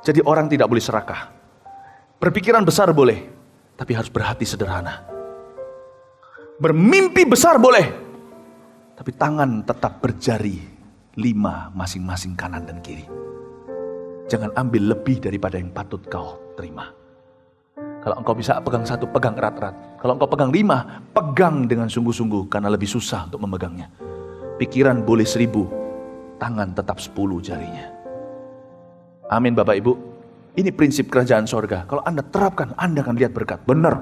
Jadi orang tidak boleh serakah. Berpikiran besar boleh, tapi harus berhati sederhana. Bermimpi besar boleh, tapi tangan tetap berjari 5 masing-masing kanan dan kiri. Jangan ambil lebih daripada yang patut kau terima. Kalau engkau bisa pegang 1, pegang erat-erat. Kalau engkau pegang 5, pegang dengan sungguh-sungguh karena lebih susah untuk memegangnya. Pikiran boleh 1000, tangan tetap 10 jarinya. Amin Bapak Ibu. Ini prinsip kerajaan sorga. Kalau Anda terapkan, Anda akan lihat berkat. Benar.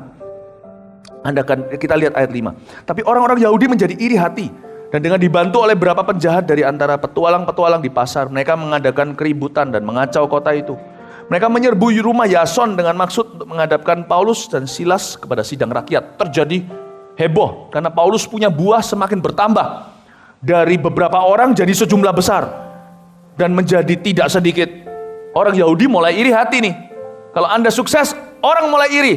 Kita lihat ayat 5. Tapi orang-orang Yahudi menjadi iri hati. Dan dengan dibantu oleh beberapa penjahat dari antara petualang-petualang di pasar, mereka mengadakan keributan dan mengacau kota itu. Mereka menyerbu rumah Yason dengan maksud untuk menghadapkan Paulus dan Silas kepada sidang rakyat. Terjadi heboh karena Paulus punya buah semakin bertambah. Dari beberapa orang jadi sejumlah besar. Dan menjadi tidak sedikit. Orang Yahudi mulai iri hati nih. Kalau Anda sukses, orang mulai iri.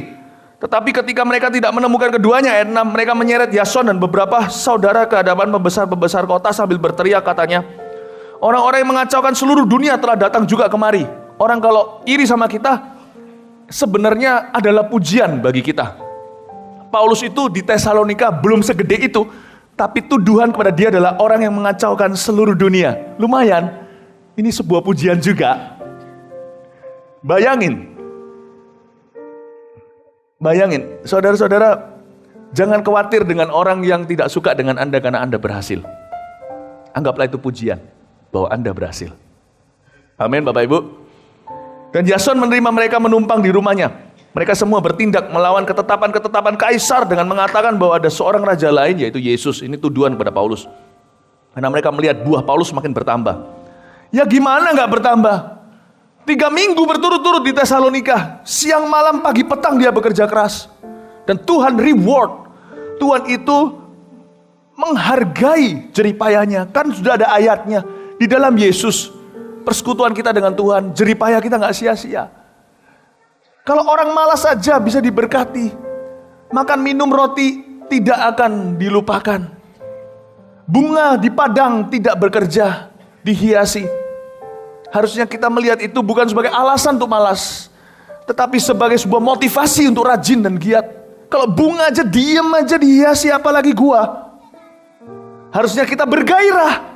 Tetapi ketika mereka tidak menemukan keduanya, ayat 6, mereka menyeret Yason dan beberapa saudara ke hadapan pembesar-pembesar kota sambil berteriak katanya, orang-orang yang mengacaukan seluruh dunia telah datang juga kemari. Orang kalau iri sama kita, sebenarnya adalah pujian bagi kita. Paulus itu di Tesalonika belum segede itu, tapi tuduhan kepada dia adalah orang yang mengacaukan seluruh dunia. Lumayan, ini sebuah pujian juga. Bayangin, saudara-saudara, jangan khawatir dengan orang yang tidak suka dengan Anda karena Anda berhasil. Anggaplah itu pujian bahwa Anda berhasil. Amin, Bapak Ibu. Dan Yason menerima mereka menumpang di rumahnya. Mereka semua bertindak melawan ketetapan-ketetapan kaisar dengan mengatakan bahwa ada seorang raja lain, yaitu Yesus. Ini tuduhan kepada Paulus. Karena mereka melihat buah Paulus makin bertambah. Ya gimana nggak bertambah? 3 minggu berturut-turut di Tesalonika. Siang malam pagi petang dia bekerja keras. Dan Tuhan reward. Tuhan itu menghargai jeripayanya. Kan sudah ada ayatnya. Di dalam Yesus, persekutuan kita dengan Tuhan, jeripaya kita gak sia-sia. Kalau orang malas saja bisa diberkati. Makan minum roti tidak akan dilupakan. Bunga di padang tidak bekerja, dihiasi. Harusnya kita melihat itu bukan sebagai alasan untuk malas, tetapi sebagai sebuah motivasi untuk rajin dan giat. Kalau bunga aja diem aja dihiasi, apalagi gua. Harusnya kita bergairah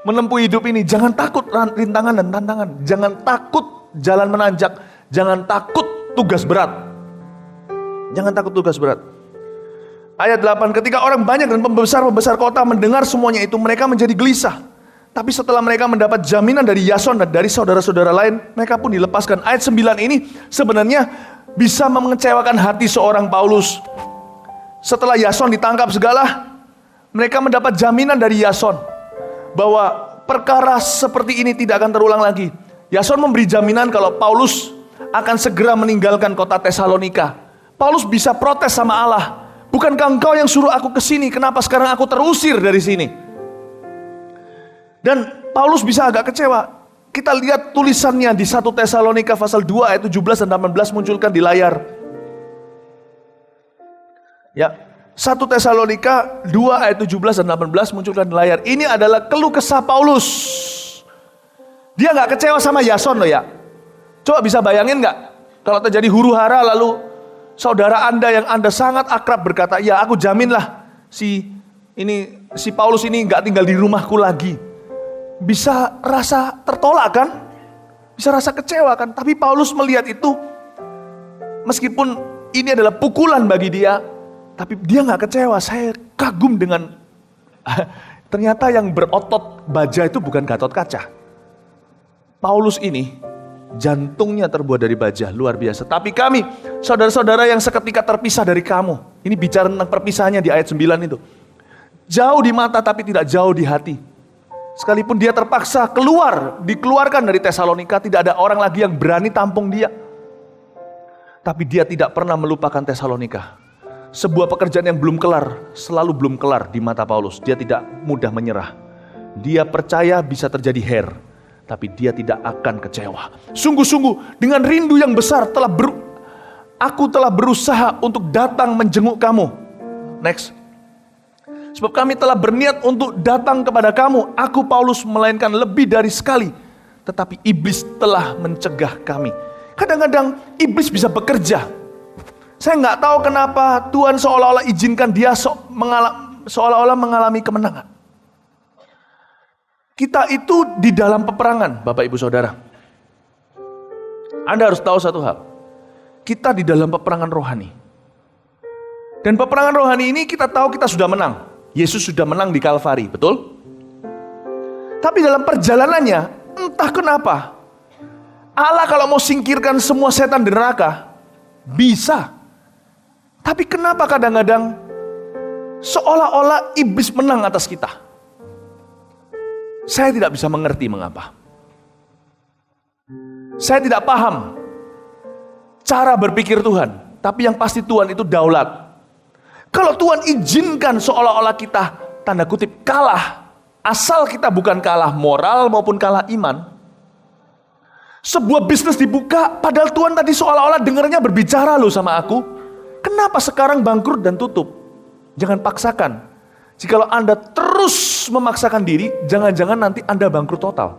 menempuh hidup ini. Jangan takut rintangan dan tantangan. Jangan takut jalan menanjak. Jangan takut tugas berat. Jangan takut tugas berat. Ayat 8, ketika orang banyak dan pembesar-pembesar kota mendengar semuanya itu, mereka menjadi gelisah. Tapi setelah mereka mendapat jaminan dari Yason dan dari saudara-saudara lain, mereka pun dilepaskan. Ayat 9 ini sebenarnya bisa mengecewakan hati seorang Paulus. Setelah Yason ditangkap segala, mereka mendapat jaminan dari Yason bahwa perkara seperti ini tidak akan terulang lagi. Yason memberi jaminan kalau Paulus akan segera meninggalkan kota Tesalonika. Paulus bisa protes sama Allah. Bukankah engkau yang suruh aku ke sini? Kenapa sekarang aku terusir dari sini? Dan Paulus bisa agak kecewa. Kita lihat tulisannya di 1 Tesalonika pasal 2 ayat 17 dan 18 munculkan di layar. Ya, 1 Tesalonika 2 ayat 17 dan 18 munculkan di layar. Ini adalah keluh kesah Paulus. Dia gak kecewa sama Yason loh ya. Coba bisa bayangin gak? Kalau terjadi huru hara lalu saudara Anda yang Anda sangat akrab berkata, ya aku jaminlah si Paulus ini gak tinggal di rumahku lagi. Bisa rasa tertolak kan? Bisa rasa kecewa kan? Tapi Paulus melihat itu, meskipun ini adalah pukulan bagi dia, tapi dia gak kecewa. Saya kagum dengan ternyata yang berotot baja itu bukan Gatot Kaca. Paulus ini jantungnya terbuat dari baja, luar biasa. Tapi kami, saudara-saudara yang seketika terpisah dari kamu. Ini bicara tentang perpisahannya di ayat 9 itu. Jauh di mata tapi tidak jauh di hati. Sekalipun dia terpaksa dikeluarkan dari Tesalonika, tidak ada orang lagi yang berani tampung dia. Tapi dia tidak pernah melupakan Tesalonika. Sebuah pekerjaan yang belum kelar, selalu belum kelar di mata Paulus. Dia tidak mudah menyerah. Dia percaya bisa terjadi tapi dia tidak akan kecewa. Sungguh-sungguh dengan rindu yang besar aku telah berusaha untuk datang menjenguk kamu. Next. Sebab kami telah berniat untuk datang kepada kamu. Aku Paulus melainkan lebih dari sekali. Tetapi iblis telah mencegah kami. Kadang-kadang iblis bisa bekerja. Saya nggak tahu kenapa Tuhan seolah-olah izinkan dia seolah-olah mengalami kemenangan. Kita itu di dalam peperangan, Bapak Ibu Saudara. Anda harus tahu satu hal. Kita di dalam peperangan rohani. Dan peperangan rohani ini kita tahu kita sudah menang. Yesus sudah menang di Kalvari, betul? Tapi dalam perjalanannya, entah kenapa, Allah kalau mau singkirkan semua setan di neraka, bisa. Tapi kenapa kadang-kadang seolah-olah iblis menang atas kita? Saya tidak bisa mengerti mengapa. Saya tidak paham cara berpikir Tuhan. Tapi yang pasti Tuhan itu daulat. Kalau Tuhan izinkan seolah-olah kita tanda kutip kalah, asal kita bukan kalah moral maupun kalah iman. Sebuah bisnis dibuka, padahal Tuhan tadi seolah-olah dengarnya berbicara loh sama aku. Kenapa sekarang bangkrut dan tutup? Jangan paksakan. Jikalau Anda terus memaksakan diri, jangan-jangan nanti Anda bangkrut total.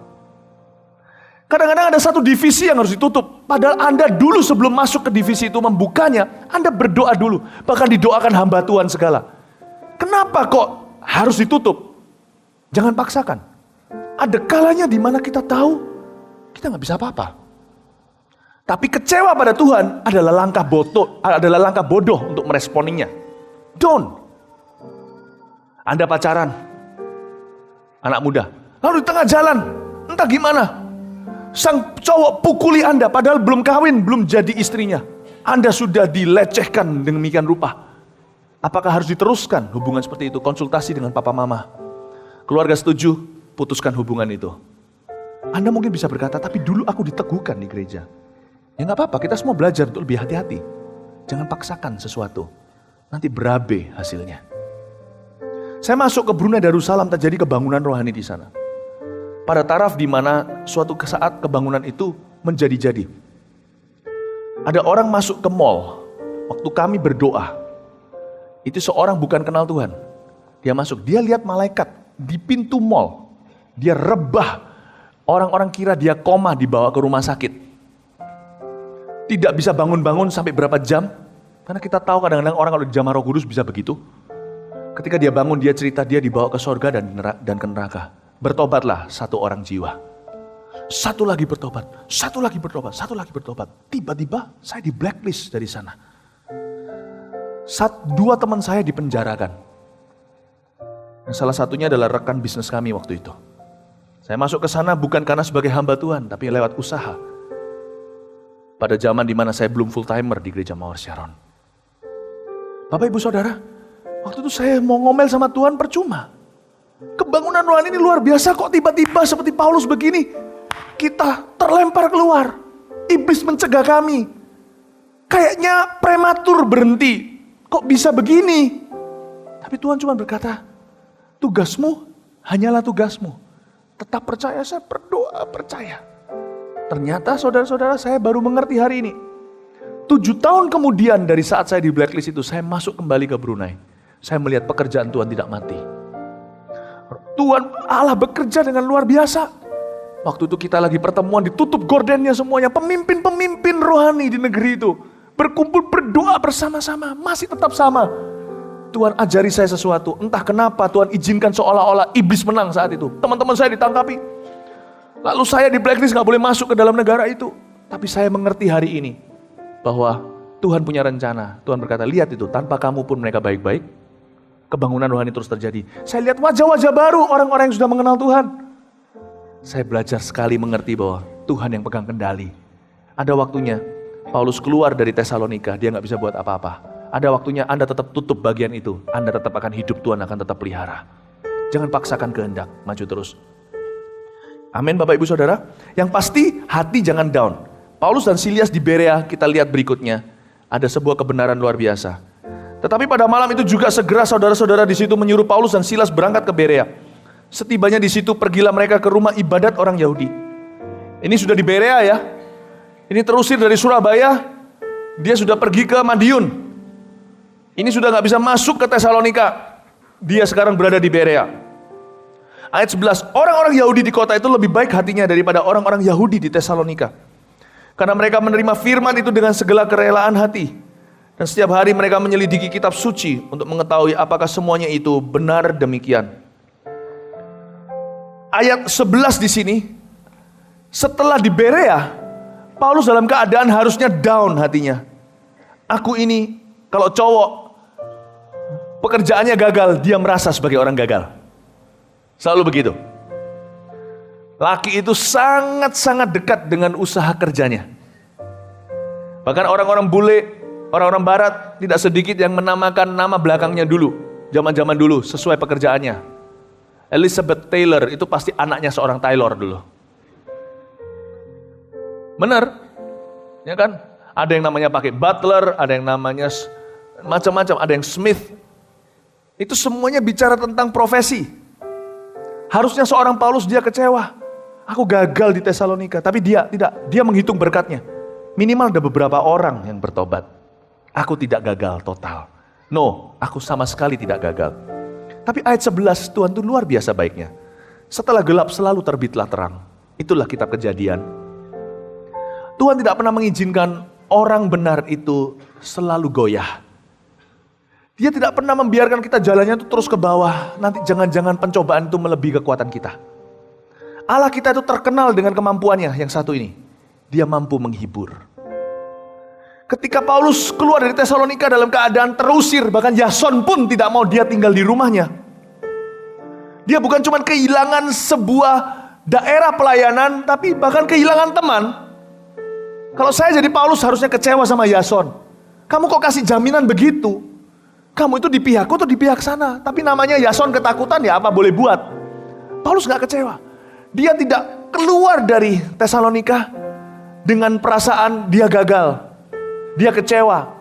Kadang-kadang ada satu divisi yang harus ditutup. Padahal Anda dulu sebelum masuk ke divisi itu membukanya, Anda berdoa dulu. Bahkan didoakan hamba Tuhan segala. Kenapa kok harus ditutup? Jangan paksakan. Ada kalanya di mana kita tahu, kita nggak bisa apa-apa. Tapi kecewa pada Tuhan adalah langkah bodoh untuk meresponinya. Don't. Anda pacaran, anak muda, lalu di tengah jalan, entah gimana, sang cowok pukuli Anda, padahal belum kawin, belum jadi istrinya. Anda sudah dilecehkan demikian rupa. Apakah harus diteruskan hubungan seperti itu? Konsultasi dengan papa mama. Keluarga setuju, putuskan hubungan itu. Anda mungkin bisa berkata, tapi dulu aku diteguhkan di gereja. Ya nggak apa-apa, kita semua belajar untuk lebih hati-hati. Jangan paksakan sesuatu, nanti berabe hasilnya. Saya masuk ke Brunei Darussalam, terjadi kebangunan rohani di sana. Pada taraf di mana suatu saat kebangunan itu menjadi-jadi. Ada orang masuk ke mall, waktu kami berdoa. Itu seorang bukan kenal Tuhan. Dia masuk, dia lihat malaikat di pintu mall. Dia rebah, orang-orang kira dia koma dibawa ke rumah sakit. Tidak bisa bangun-bangun sampai berapa jam. Karena kita tahu kadang-kadang orang kalau dijamah Roh Kudus bisa begitu. Ketika dia bangun, dia cerita dia dibawa ke sorga dan ke neraka. Bertobatlah satu orang jiwa. Satu lagi bertobat, satu lagi bertobat, satu lagi bertobat. Tiba-tiba saya di blacklist dari sana. Dua teman saya dipenjarakan. Yang salah satunya adalah rekan bisnis kami waktu itu. Saya masuk ke sana bukan karena sebagai hamba Tuhan, tapi lewat usaha. Pada zaman di mana saya belum full timer di gereja Mawar Sharon. Bapak Ibu Saudara, waktu itu saya mau ngomel sama Tuhan percuma. Kebangunan rohani ini luar biasa, kok tiba-tiba seperti Paulus begini. Kita terlempar keluar. Iblis mencegah kami. Kayaknya prematur berhenti. Kok bisa begini? Tapi Tuhan cuma berkata, tugasmu hanyalah tugasmu. Tetap percaya, saya berdoa percaya. Ternyata saudara-saudara saya baru mengerti hari ini. 7 tahun kemudian dari saat saya di blacklist itu, saya masuk kembali ke Brunei. Saya melihat pekerjaan Tuhan tidak mati. Tuhan Allah bekerja dengan luar biasa. Waktu itu kita lagi pertemuan, ditutup gordennya semuanya. Pemimpin-pemimpin rohani di negeri itu berkumpul berdoa bersama-sama, masih tetap sama. Tuhan ajari saya sesuatu, entah kenapa Tuhan izinkan seolah-olah iblis menang saat itu. Teman-teman saya ditangkapi. Lalu saya di blacklist gak boleh masuk ke dalam negara itu. Tapi saya mengerti hari ini bahwa Tuhan punya rencana. Tuhan berkata, lihat itu, tanpa kamu pun mereka baik-baik. Kebangunan rohani terus terjadi. Saya lihat wajah-wajah baru orang-orang yang sudah mengenal Tuhan. Saya belajar sekali mengerti bahwa Tuhan yang pegang kendali. Ada waktunya Paulus keluar dari Tesalonika, dia gak bisa buat apa-apa. Ada waktunya Anda tetap tutup bagian itu. Anda tetap akan hidup, Tuhan akan tetap pelihara. Jangan paksakan kehendak, maju terus. Amin Bapak Ibu Saudara. Yang pasti hati jangan down. Paulus dan Silas di Berea, kita lihat berikutnya. Ada sebuah kebenaran luar biasa. Tetapi pada malam itu juga segera saudara-saudara di situ menyuruh Paulus dan Silas berangkat ke Berea. Setibanya di situ pergilah mereka ke rumah ibadat orang Yahudi. Ini sudah di Berea ya. Ini terusir dari Surabaya. Dia sudah pergi ke Madiun. Ini sudah gak bisa masuk ke Tesalonika. Dia sekarang berada di Berea. Ayat 11, orang-orang Yahudi di kota itu lebih baik hatinya daripada orang-orang Yahudi di Tesalonika. Karena mereka menerima firman itu dengan segala kerelaan hati. Dan setiap hari mereka menyelidiki kitab suci untuk mengetahui apakah semuanya itu benar demikian. Ayat 11 di sini, setelah di Berea, Paulus dalam keadaan harusnya down hatinya. Aku ini, kalau cowok, pekerjaannya gagal, dia merasa sebagai orang gagal. Selalu begitu. Laki itu sangat-sangat dekat dengan usaha kerjanya. Bahkan orang-orang bule, orang-orang barat tidak sedikit yang menamakan nama belakangnya dulu. Zaman-zaman dulu sesuai pekerjaannya. Elizabeth Taylor itu pasti anaknya seorang Taylor dulu. Benar? Ya kan? Ada yang namanya pakai butler, ada yang namanya macam-macam, ada yang Smith. Itu semuanya bicara tentang profesi. Harusnya seorang Paulus dia kecewa. Aku gagal di Tesalonika, tapi dia tidak. Dia menghitung berkatnya. Minimal ada beberapa orang yang bertobat. Aku tidak gagal total. No, aku sama sekali tidak gagal. Tapi ayat 11 Tuhan itu luar biasa baiknya. Setelah gelap selalu terbitlah terang. Itulah kitab Kejadian. Tuhan tidak pernah mengizinkan orang benar itu selalu goyah. Dia tidak pernah membiarkan kita jalannya itu terus ke bawah. Nanti jangan-jangan pencobaan itu melebihi kekuatan kita. Allah kita itu terkenal dengan kemampuannya yang satu ini. Dia mampu menghibur. Ketika Paulus keluar dari Tesalonika dalam keadaan terusir, bahkan Yason pun tidak mau dia tinggal di rumahnya. Dia bukan cuma kehilangan sebuah daerah pelayanan, tapi bahkan kehilangan teman. Kalau saya jadi Paulus harusnya kecewa sama Yason. Kamu kok kasih jaminan begitu? Kamu itu di pihakku atau di pihak sana? Tapi namanya Yason ketakutan, ya apa boleh buat. Paulus gak kecewa. Dia tidak keluar dari Tesalonika dengan perasaan dia gagal. Dia kecewa.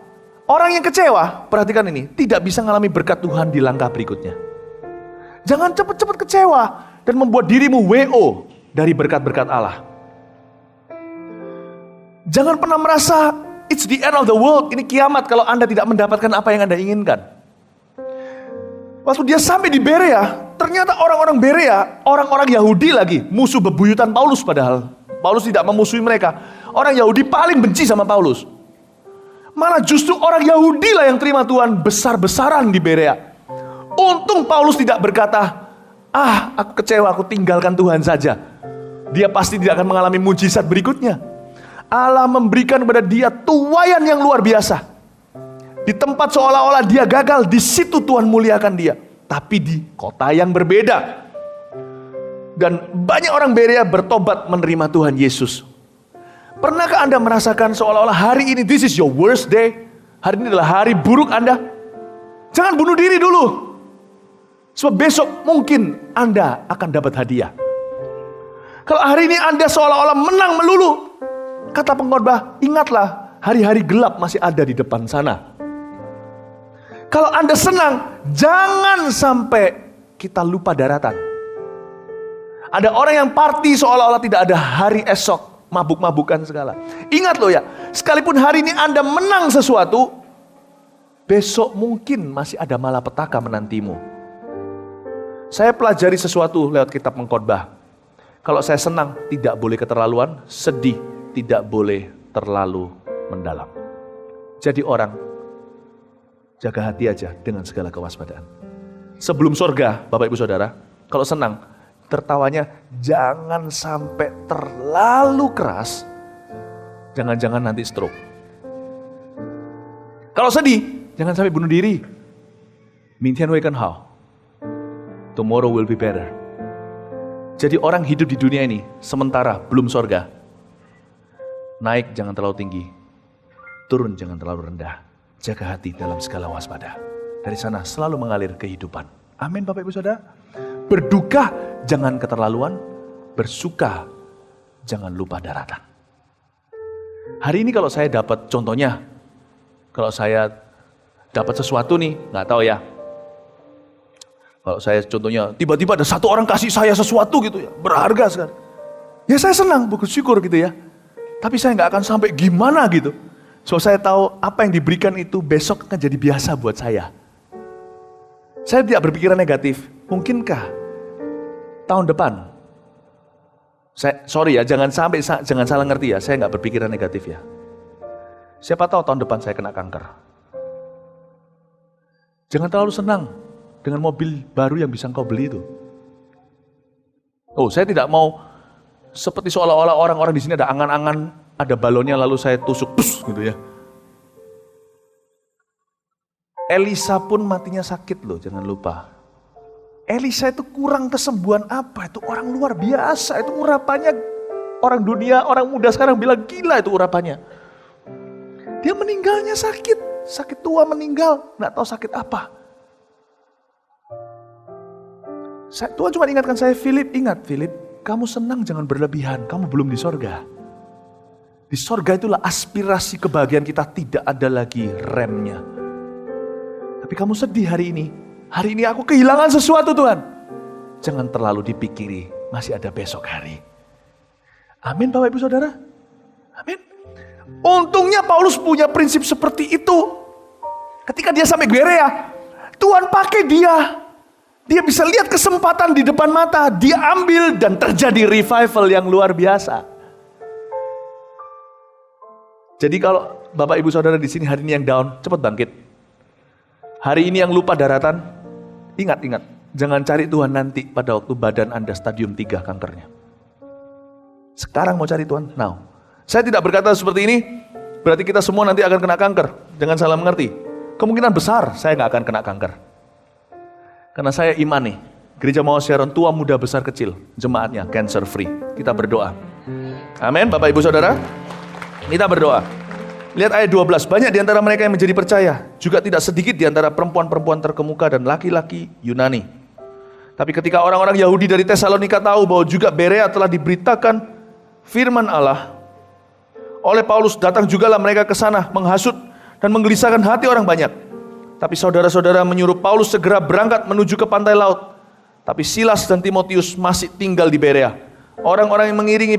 Orang yang kecewa, perhatikan ini, tidak bisa mengalami berkat Tuhan di langkah berikutnya. Jangan cepat-cepat kecewa dan membuat dirimu WO dari berkat-berkat Allah. Jangan pernah merasa it's the end of the world, ini kiamat kalau Anda tidak mendapatkan apa yang Anda inginkan. Waktu dia sampai di Berea, ternyata orang-orang Berea, orang-orang Yahudi lagi, musuh bebuyutan Paulus padahal. Paulus tidak memusuhi mereka. Orang Yahudi paling benci sama Paulus. Malah justru orang Yahudi lah yang terima Tuhan besar-besaran di Berea. Untung Paulus tidak berkata, aku kecewa, aku tinggalkan Tuhan saja. Dia pasti tidak akan mengalami mujizat berikutnya. Allah memberikan kepada dia tuaian yang luar biasa. Di tempat seolah-olah dia gagal, di situ Tuhan muliakan dia. Tapi di kota yang berbeda. Dan banyak orang Berea bertobat menerima Tuhan Yesus. Pernahkah Anda merasakan seolah-olah hari ini, this is your worst day? Hari ini adalah hari buruk Anda? Jangan bunuh diri dulu. Sebab besok mungkin Anda akan dapat hadiah. Kalau hari ini Anda seolah-olah menang melulu, kata pengkhotbah, ingatlah hari-hari gelap masih ada di depan sana. Kalau Anda senang, jangan sampai kita lupa daratan. Ada orang yang party seolah-olah tidak ada hari esok, mabuk-mabukan segala. Ingat loh ya, sekalipun hari ini Anda menang sesuatu, besok mungkin masih ada malapetaka menantimu. Saya pelajari sesuatu lewat kitab pengkhotbah. Kalau saya senang, tidak boleh keterlaluan, sedih, tidak boleh terlalu mendalam. Jadi orang, jaga hati aja dengan segala kewaspadaan. Sebelum surga, Bapak Ibu Saudara, kalau senang, tertawanya jangan sampai terlalu keras. Jangan-jangan nanti stroke. Kalau sedih, jangan sampai bunuh diri. 明天会更好. Tomorrow will be better. Jadi orang hidup di dunia ini, sementara belum surga. Naik jangan terlalu tinggi, turun jangan terlalu rendah. Jaga hati dalam segala waspada. Dari sana selalu mengalir kehidupan. Amin Bapak Ibu Saudara. Berduka jangan keterlaluan, bersuka jangan lupa daratan. Hari ini kalau saya dapat contohnya, kalau saya dapat sesuatu nih, nggak tahu ya. Kalau saya contohnya tiba-tiba ada satu orang kasih saya sesuatu gitu ya, berharga sekali. Ya saya senang, bersyukur gitu ya. Tapi saya nggak akan sampai gimana gitu. So saya tahu apa yang diberikan itu besok akan jadi biasa buat saya. Saya tidak berpikiran negatif. Mungkinkah tahun depan? Sorry ya, jangan salah ngerti ya. Saya nggak berpikiran negatif ya. Siapa tahu tahun depan saya kena kanker. Jangan terlalu senang dengan mobil baru yang bisa engkau beli itu. Oh, saya tidak mau seperti seolah-olah orang-orang di sini ada angan-angan, ada balonnya lalu saya tusuk, gitu ya. Elisa pun matinya sakit loh, jangan lupa. Elisa itu kurang kesembuhan apa? Itu orang luar biasa, itu urapannya orang dunia, orang muda sekarang bilang gila itu urapannya. Dia meninggalnya sakit tua meninggal, nggak tahu sakit apa. Tuhan cuma ingatkan saya, Philip, ingat Philip, kamu senang jangan berlebihan, kamu belum di sorga. Di sorga itulah aspirasi kebahagiaan kita tidak ada lagi remnya. Tapi kamu sedih hari ini. Hari ini aku kehilangan sesuatu Tuhan. Jangan terlalu dipikiri, masih ada besok hari. Amin Bapak Ibu Saudara. Amin. Untungnya Paulus punya prinsip seperti itu. Ketika dia sampai Berea, Tuhan pakai dia. Dia bisa lihat kesempatan di depan mata. Dia ambil dan terjadi revival yang luar biasa. Jadi kalau Bapak Ibu Saudara di sini hari ini yang down, cepat bangkit. Hari ini yang lupa daratan, ingat. Jangan cari Tuhan nanti pada waktu badan Anda stadium 3 kankernya. Sekarang mau cari Tuhan, now. Saya tidak berkata seperti ini, berarti kita semua nanti akan kena kanker. Jangan salah mengerti. Kemungkinan besar saya nggak akan kena kanker. Karena saya iman nih, Gereja Mawar Sharon tua, muda, besar, kecil, jemaatnya cancer free. Kita berdoa. Amin, Bapak Ibu Saudara. Kita berdoa. Lihat ayat 12, banyak di antara mereka yang menjadi percaya, juga tidak sedikit di antara perempuan-perempuan terkemuka dan laki-laki Yunani. Tapi ketika orang-orang Yahudi dari Tesalonika tahu bahwa juga Berea telah diberitakan firman Allah, oleh Paulus datang jugalah mereka ke sana menghasut dan menggelisahkan hati orang banyak. Tapi saudara-saudara menyuruh Paulus segera berangkat menuju ke pantai laut. Tapi Silas dan Timotius masih tinggal di Berea. Orang-orang yang mengiringi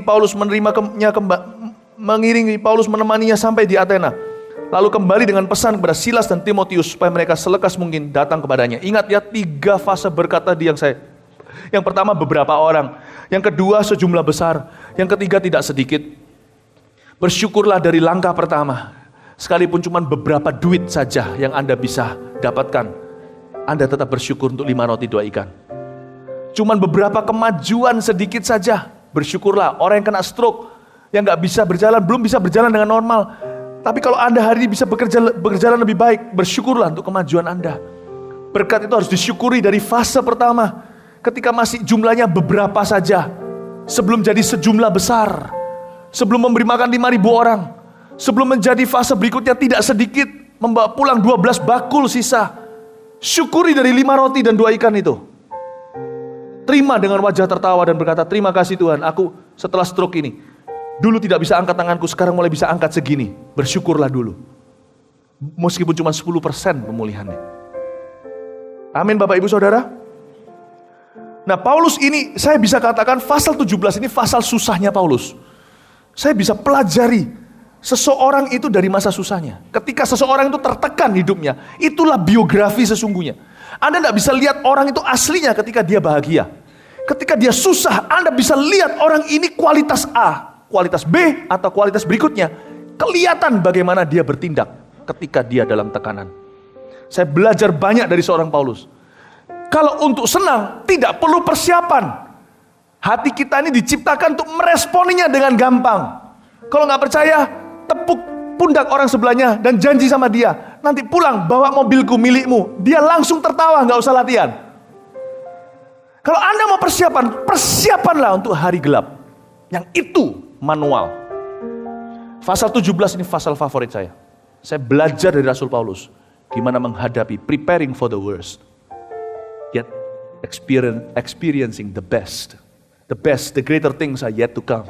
Paulus menemaninya sampai di Athena. Lalu kembali dengan pesan kepada Silas dan Timotius supaya mereka selekas mungkin datang kepadanya. Ingat ya, 3 fase berkat tadi yang pertama beberapa orang, yang kedua sejumlah besar, yang ketiga tidak sedikit. Bersyukurlah dari langkah pertama. Sekalipun cuma beberapa duit saja yang Anda bisa dapatkan, Anda tetap bersyukur untuk 5 roti 2 ikan. Cuman beberapa kemajuan sedikit saja, bersyukurlah. Orang yang kena stroke, yang gak bisa berjalan, belum bisa berjalan dengan normal. Tapi kalau Anda hari ini bisa berjalan lebih baik, bersyukurlah untuk kemajuan Anda. Berkat itu harus disyukuri dari fase pertama, ketika masih jumlahnya beberapa saja, sebelum jadi sejumlah besar, sebelum memberi makan 5.000 orang, sebelum menjadi fase berikutnya tidak sedikit, membawa pulang 12 bakul sisa. Syukuri dari 5 roti dan 2 ikan itu. Terima dengan wajah tertawa dan berkata, terima kasih Tuhan, aku setelah stroke ini, dulu tidak bisa angkat tanganku, sekarang mulai bisa angkat segini. Bersyukurlah dulu. Meskipun cuma 10% pemulihannya. Amin Bapak Ibu Saudara. Nah Paulus ini, saya bisa katakan pasal 17 ini pasal susahnya Paulus. Saya bisa pelajari seseorang itu dari masa susahnya. Ketika seseorang itu tertekan hidupnya, itulah biografi sesungguhnya. Anda tidak bisa lihat orang itu aslinya ketika dia bahagia. Ketika dia susah, Anda bisa lihat orang ini kualitas A, kualitas B, atau kualitas berikutnya. Kelihatan bagaimana dia bertindak ketika dia dalam tekanan. Saya belajar banyak dari seorang Paulus. Kalau untuk senang, tidak perlu persiapan. Hati kita ini diciptakan untuk meresponinya dengan gampang. Kalau nggak percaya, tepuk pundak orang sebelahnya dan janji sama dia, nanti pulang bawa mobilku milikmu. Dia langsung tertawa, nggak usah latihan. Kalau Anda mau persiapan, persiapanlah untuk hari gelap. Yang itu manual. Pasal 17 ini pasal favorit saya. Saya belajar dari Rasul Paulus gimana menghadapi, preparing for the worst, yet experiencing the best. The best, the greater things are yet to come.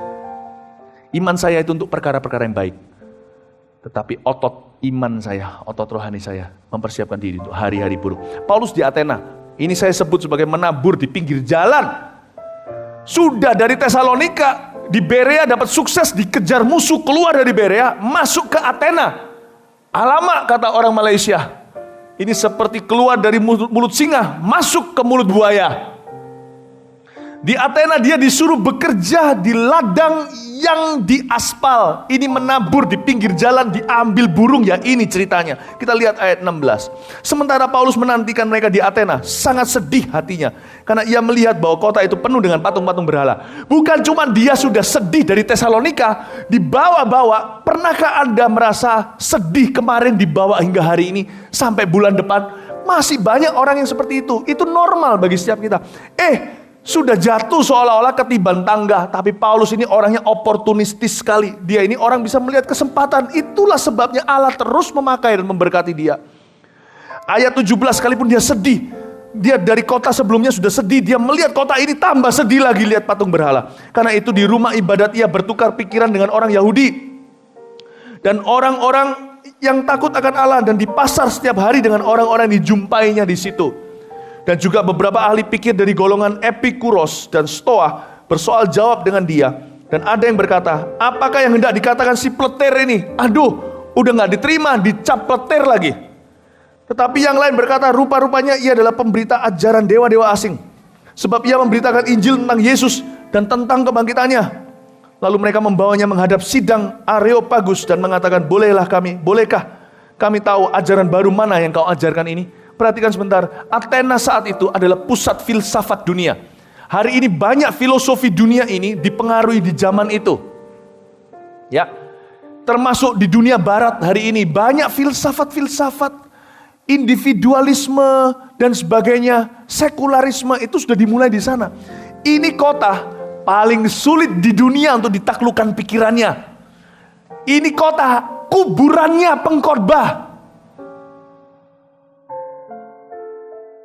Iman saya itu untuk perkara-perkara yang baik. Tetapi otot iman saya, otot rohani saya mempersiapkan diri untuk hari-hari buruk. Paulus di Athena, ini saya sebut sebagai menabur di pinggir jalan. Sudah dari Tesalonika, di Berea dapat sukses, dikejar musuh, keluar dari Berea, masuk ke Athena. Alamak kata orang Malaysia, ini seperti keluar dari mulut singa, masuk ke mulut buaya. Di Athena dia disuruh bekerja di ladang yang diaspal. Ini menabur di pinggir jalan, diambil burung ya, ini ceritanya. Kita lihat ayat 16. Sementara Paulus menantikan mereka di Athena, sangat sedih hatinya. Karena ia melihat bahwa kota itu penuh dengan patung-patung berhala. Bukan cuma dia sudah sedih dari Tesalonika, dibawa-bawa. Pernahkah Anda merasa sedih kemarin dibawa hingga hari ini, sampai bulan depan? Masih banyak orang yang seperti itu. Itu normal bagi setiap kita. Sudah jatuh seolah-olah ketiban tangga. Tapi Paulus ini orangnya oportunistis sekali. Dia ini orang bisa melihat kesempatan. Itulah sebabnya Allah terus memakai dan memberkati dia. Ayat 17, sekalipun dia sedih, dia dari kota sebelumnya sudah sedih, dia melihat kota ini tambah sedih lagi lihat patung berhala. Karena itu di rumah ibadat ia bertukar pikiran dengan orang Yahudi. Dan orang-orang yang takut akan Allah dan di pasar setiap hari dengan orang-orang yang dijumpainya di situ. Dan juga beberapa ahli pikir dari golongan Epikuros dan Stoa bersoal jawab dengan dia. Dan ada yang berkata, apakah yang hendak dikatakan si pleter ini? Aduh, udah gak diterima, dicap pleter lagi. Tetapi yang lain berkata, rupa-rupanya ia adalah pemberita ajaran dewa-dewa asing. Sebab ia memberitakan Injil tentang Yesus dan tentang kebangkitannya. Lalu mereka membawanya menghadap sidang Areopagus dan mengatakan, bolehkah kami tahu ajaran baru mana yang kau ajarkan ini? Perhatikan sebentar, Athena saat itu adalah pusat filsafat dunia. Hari ini banyak filosofi dunia ini dipengaruhi di zaman itu. Ya, termasuk di dunia barat hari ini banyak filsafat-filsafat, individualisme dan sebagainya, sekularisme itu sudah dimulai di sana. Ini kota paling sulit di dunia untuk ditaklukkan pikirannya. Ini kota kuburannya pengkhotbah.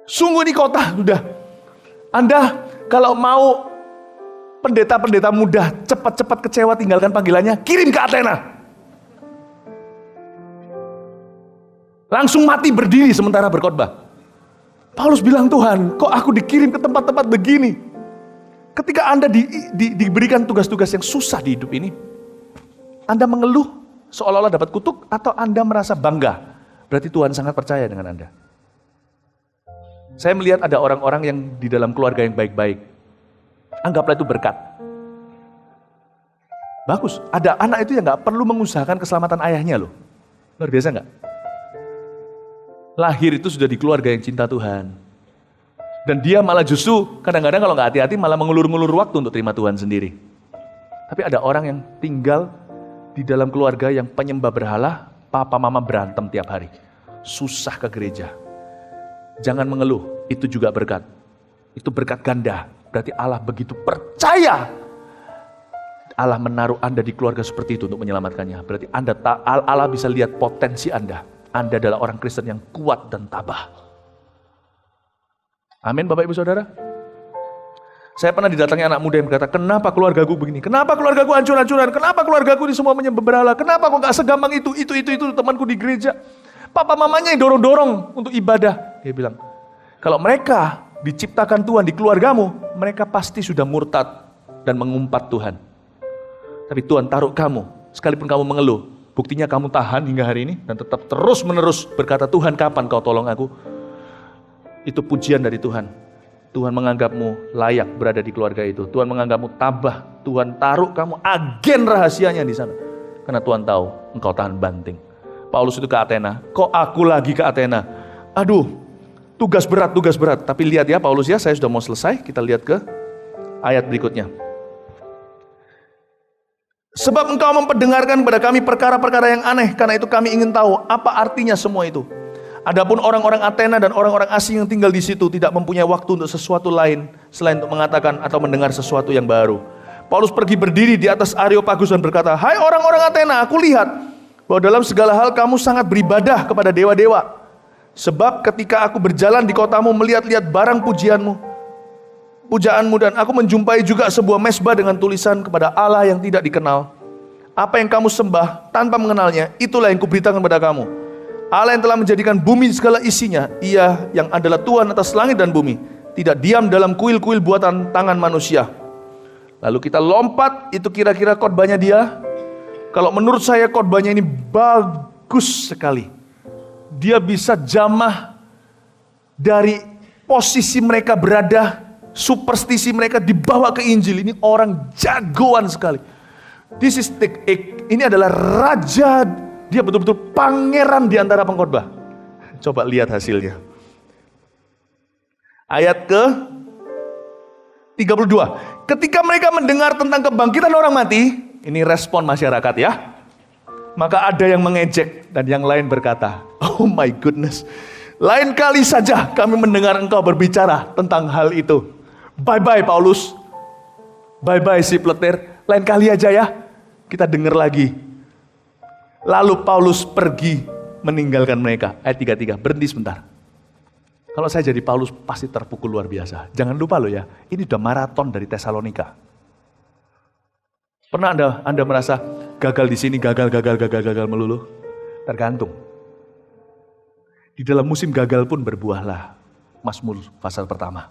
Sungguh ini kota sudah. Anda kalau mau pendeta-pendeta muda cepat-cepat kecewa tinggalkan panggilannya, kirim ke Athena. Langsung mati berdiri sementara berkhotbah. Paulus bilang, Tuhan, kok aku dikirim ke tempat-tempat begini? Ketika Anda diberikan tugas-tugas yang susah di hidup ini, Anda mengeluh seolah-olah dapat kutuk, atau Anda merasa bangga? Berarti Tuhan sangat percaya dengan Anda. Saya melihat ada orang-orang yang di dalam keluarga yang baik-baik. Anggaplah itu berkat. Bagus, ada anak itu yang gak perlu mengusahakan keselamatan ayahnya loh. Luar biasa gak? Lahir itu sudah di keluarga yang cinta Tuhan. Dan dia malah justru kadang-kadang kalau gak hati-hati malah mengulur-ngulur waktu untuk terima Tuhan sendiri. Tapi ada orang yang tinggal di dalam keluarga yang penyembah berhala, papa mama berantem tiap hari. Susah ke gereja. Jangan mengeluh, itu juga berkat. Itu berkat ganda. Berarti Allah begitu percaya. Allah menaruh Anda di keluarga seperti itu untuk menyelamatkannya. Berarti Allah bisa lihat potensi Anda. Anda adalah orang Kristen yang kuat dan tabah. Amin Bapak Ibu Saudara. Saya pernah didatangi anak muda yang berkata, kenapa keluargaku begini? Kenapa keluargaku hancur-hancuran? Kenapa keluargaku ini semua menyembah berhala? Kenapa kok gak segampang itu temanku di gereja? Papa mamanya yang dorong-dorong untuk ibadah. Dia bilang, kalau mereka diciptakan Tuhan di keluargamu, mereka pasti sudah murtad dan mengumpat Tuhan. Tapi Tuhan taruh kamu, sekalipun kamu mengeluh, buktinya kamu tahan hingga hari ini dan tetap terus-menerus berkata, Tuhan kapan kau tolong aku? Itu pujian dari Tuhan. Tuhan menganggapmu layak berada di keluarga itu. Tuhan menganggapmu tabah. Tuhan taruh kamu agen rahasianya di sana. Karena Tuhan tahu engkau tahan banting. Paulus itu ke Athena. Kok aku lagi ke Athena? Aduh, tugas berat. Tapi lihat ya Paulus ya, saya sudah mau selesai. Kita lihat ke ayat berikutnya. Sebab engkau memperdengarkan kepada kami perkara-perkara yang aneh. Karena itu kami ingin tahu apa artinya semua itu. Adapun orang-orang Athena dan orang-orang asing yang tinggal di situ tidak mempunyai waktu untuk sesuatu lain selain untuk mengatakan atau mendengar sesuatu yang baru. Paulus pergi berdiri di atas Areopagus dan berkata, hai orang-orang Athena, aku lihat bahwa dalam segala hal kamu sangat beribadah kepada dewa-dewa. Sebab ketika aku berjalan di kotamu melihat-lihat barang pujaanmu dan aku menjumpai juga sebuah mezbah dengan tulisan kepada Allah yang tidak dikenal. Apa yang kamu sembah tanpa mengenalnya, itulah yang kuberitakan kepada kamu. Allah yang telah menjadikan bumi segala isinya, ia yang adalah Tuhan atas langit dan bumi, tidak diam dalam kuil-kuil buatan tangan manusia. Lalu kita lompat, itu kira-kira khotbahnya dia. Kalau menurut saya khotbahnya ini bagus sekali. Dia bisa jamah dari posisi mereka berada, superstisi mereka dibawa ke Injil. Ini orang jagoan sekali. Ini adalah raja, dia betul-betul pangeran di antara pengkhotbah. Coba lihat hasilnya. Ayat ke 32. Ketika mereka mendengar tentang kebangkitan orang mati, ini respon masyarakat ya. Maka ada yang mengejek dan yang lain berkata, oh my goodness, lain kali saja kami mendengar engkau berbicara tentang hal itu. Bye-bye Paulus, bye-bye si Pleter, lain kali aja ya, kita dengar lagi. Lalu Paulus pergi meninggalkan mereka. Ayat 33, berhenti sebentar. Kalau saya jadi Paulus pasti terpukul luar biasa. Jangan lupa loh ya, ini udah maraton dari Tesalonika. Pernah Anda merasa gagal di sini, gagal melulu? Tergantung. Di dalam musim gagal pun berbuahlah. Mazmur pasal pertama.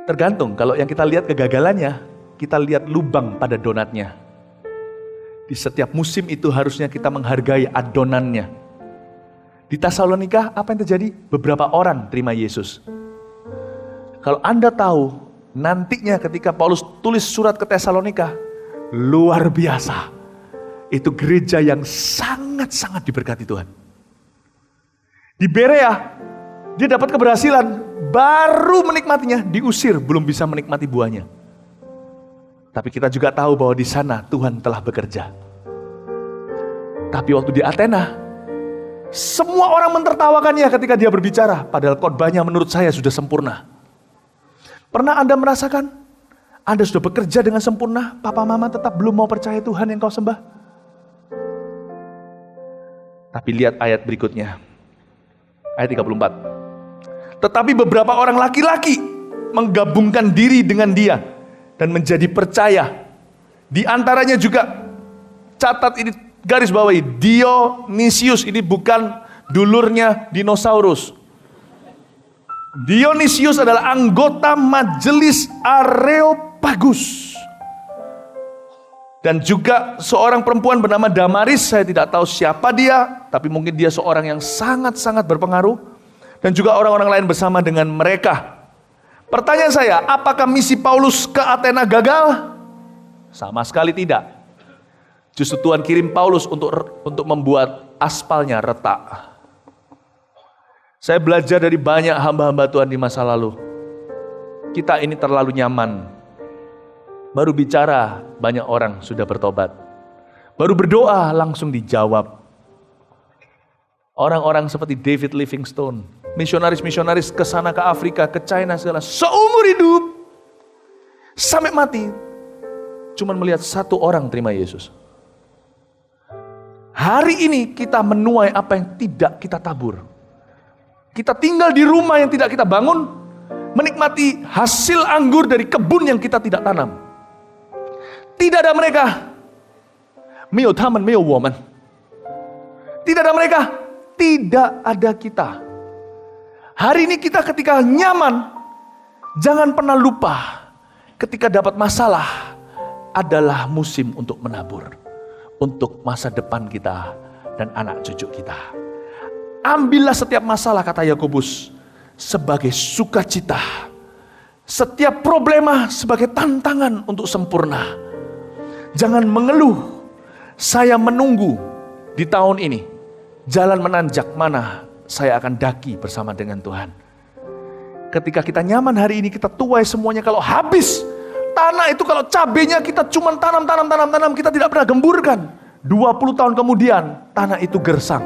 Tergantung, kalau yang kita lihat kegagalannya, kita lihat lubang pada donatnya. Di setiap musim itu harusnya kita menghargai adonannya. Di Tesalonika apa yang terjadi? Beberapa orang terima Yesus. Kalau Anda tahu, nantinya ketika Paulus tulis surat ke Tesalonika, luar biasa. Itu gereja yang sangat-sangat diberkati Tuhan. Di Berea, dia dapat keberhasilan, baru menikmatinya, diusir, belum bisa menikmati buahnya. Tapi kita juga tahu bahwa di sana Tuhan telah bekerja. Tapi waktu di Athena, semua orang mentertawakannya ketika dia berbicara, padahal khotbahnya menurut saya sudah sempurna. Pernah Anda merasakan, Anda sudah bekerja dengan sempurna, papa mama tetap belum mau percaya Tuhan yang kau sembah? Tapi lihat ayat berikutnya, ayat 34. Tetapi beberapa orang laki-laki menggabungkan diri dengan dia dan menjadi percaya. Di antaranya juga, catat ini, garis bawahi, Dionysius, ini bukan dulurnya dinosaurus. Dionysius adalah anggota majelis Areopagus. Dan juga seorang perempuan bernama Damaris, saya tidak tahu siapa dia, tapi mungkin dia seorang yang sangat-sangat berpengaruh. Dan juga orang-orang lain bersama dengan mereka. Pertanyaan saya, apakah misi Paulus ke Athena gagal? Sama sekali tidak. Justru Tuhan kirim Paulus untuk membuat aspalnya retak. Saya belajar dari banyak hamba-hamba Tuhan di masa lalu. Kita ini terlalu nyaman. Baru bicara, banyak orang sudah bertobat. Baru berdoa, langsung dijawab. Orang-orang seperti David Livingstone, misionaris-misionaris ke sana, ke Afrika, ke China, segala, seumur hidup, sampai mati, cuman melihat satu orang terima Yesus. Hari ini kita menuai apa yang tidak kita tabur. Kita tinggal di rumah yang tidak kita bangun, menikmati hasil anggur dari kebun yang kita tidak tanam. Tidak ada mereka. Meo taman, meo woman. Tidak ada mereka. Tidak ada kita. Hari ini kita ketika nyaman, jangan pernah lupa ketika dapat masalah adalah musim untuk menabur. Untuk masa depan kita dan anak cucu kita. Ambillah setiap masalah, kata Yakobus, sebagai sukacita. Setiap problema sebagai tantangan untuk sempurna. Jangan mengeluh. Saya menunggu di tahun ini jalan menanjak mana saya akan daki bersama dengan Tuhan. Ketika kita nyaman hari ini, kita tuai semuanya. Kalau habis tanah itu, kalau cabenya kita cuma tanam, kita tidak pernah gemburkan. 20 tahun kemudian tanah itu gersang.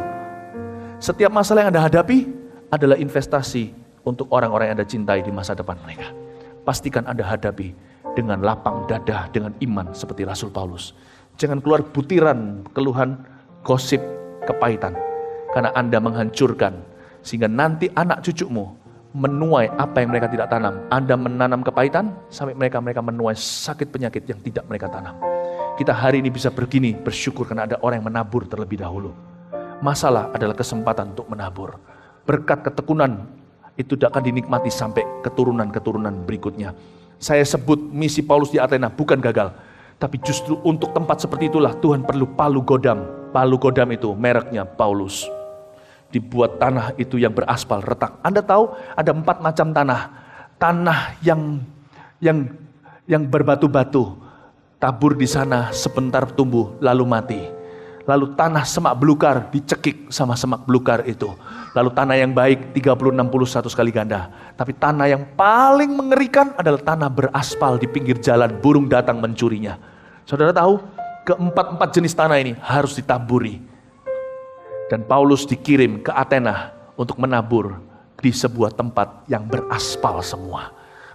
Setiap masalah yang Anda hadapi adalah investasi untuk orang-orang yang Anda cintai di masa depan mereka. Pastikan Anda hadapi dengan lapang dada, dengan iman seperti Rasul Paulus. Jangan keluar butiran keluhan, gosip, kepahitan. Karena Anda menghancurkan, sehingga nanti anak cucumu menuai apa yang mereka tidak tanam. Anda menanam kepahitan, sampai mereka menuai sakit penyakit yang tidak mereka tanam. Kita hari ini bisa begini, bersyukur karena ada orang yang menabur terlebih dahulu. Masalah adalah kesempatan untuk menabur. Berkat ketekunan itu tidak akan dinikmati sampai keturunan-keturunan berikutnya. Saya sebut misi Paulus di Athena bukan gagal, tapi justru untuk tempat seperti itulah Tuhan perlu palu godam. Palu godam itu mereknya Paulus. Dibuat tanah itu yang beraspal, retak. Anda tahu ada 4 macam tanah. Tanah yang berbatu-batu, tabur di sana sebentar tumbuh lalu mati. Lalu tanah semak belukar, dicekik sama semak belukar itu. Lalu tanah yang baik 30, 60, 100 kali ganda. Tapi tanah yang paling mengerikan adalah tanah beraspal di pinggir jalan, burung datang mencurinya. Saudara tahu, keempat jenis tanah ini harus ditaburi. Dan Paulus dikirim ke Athena untuk menabur di sebuah tempat yang beraspal semua.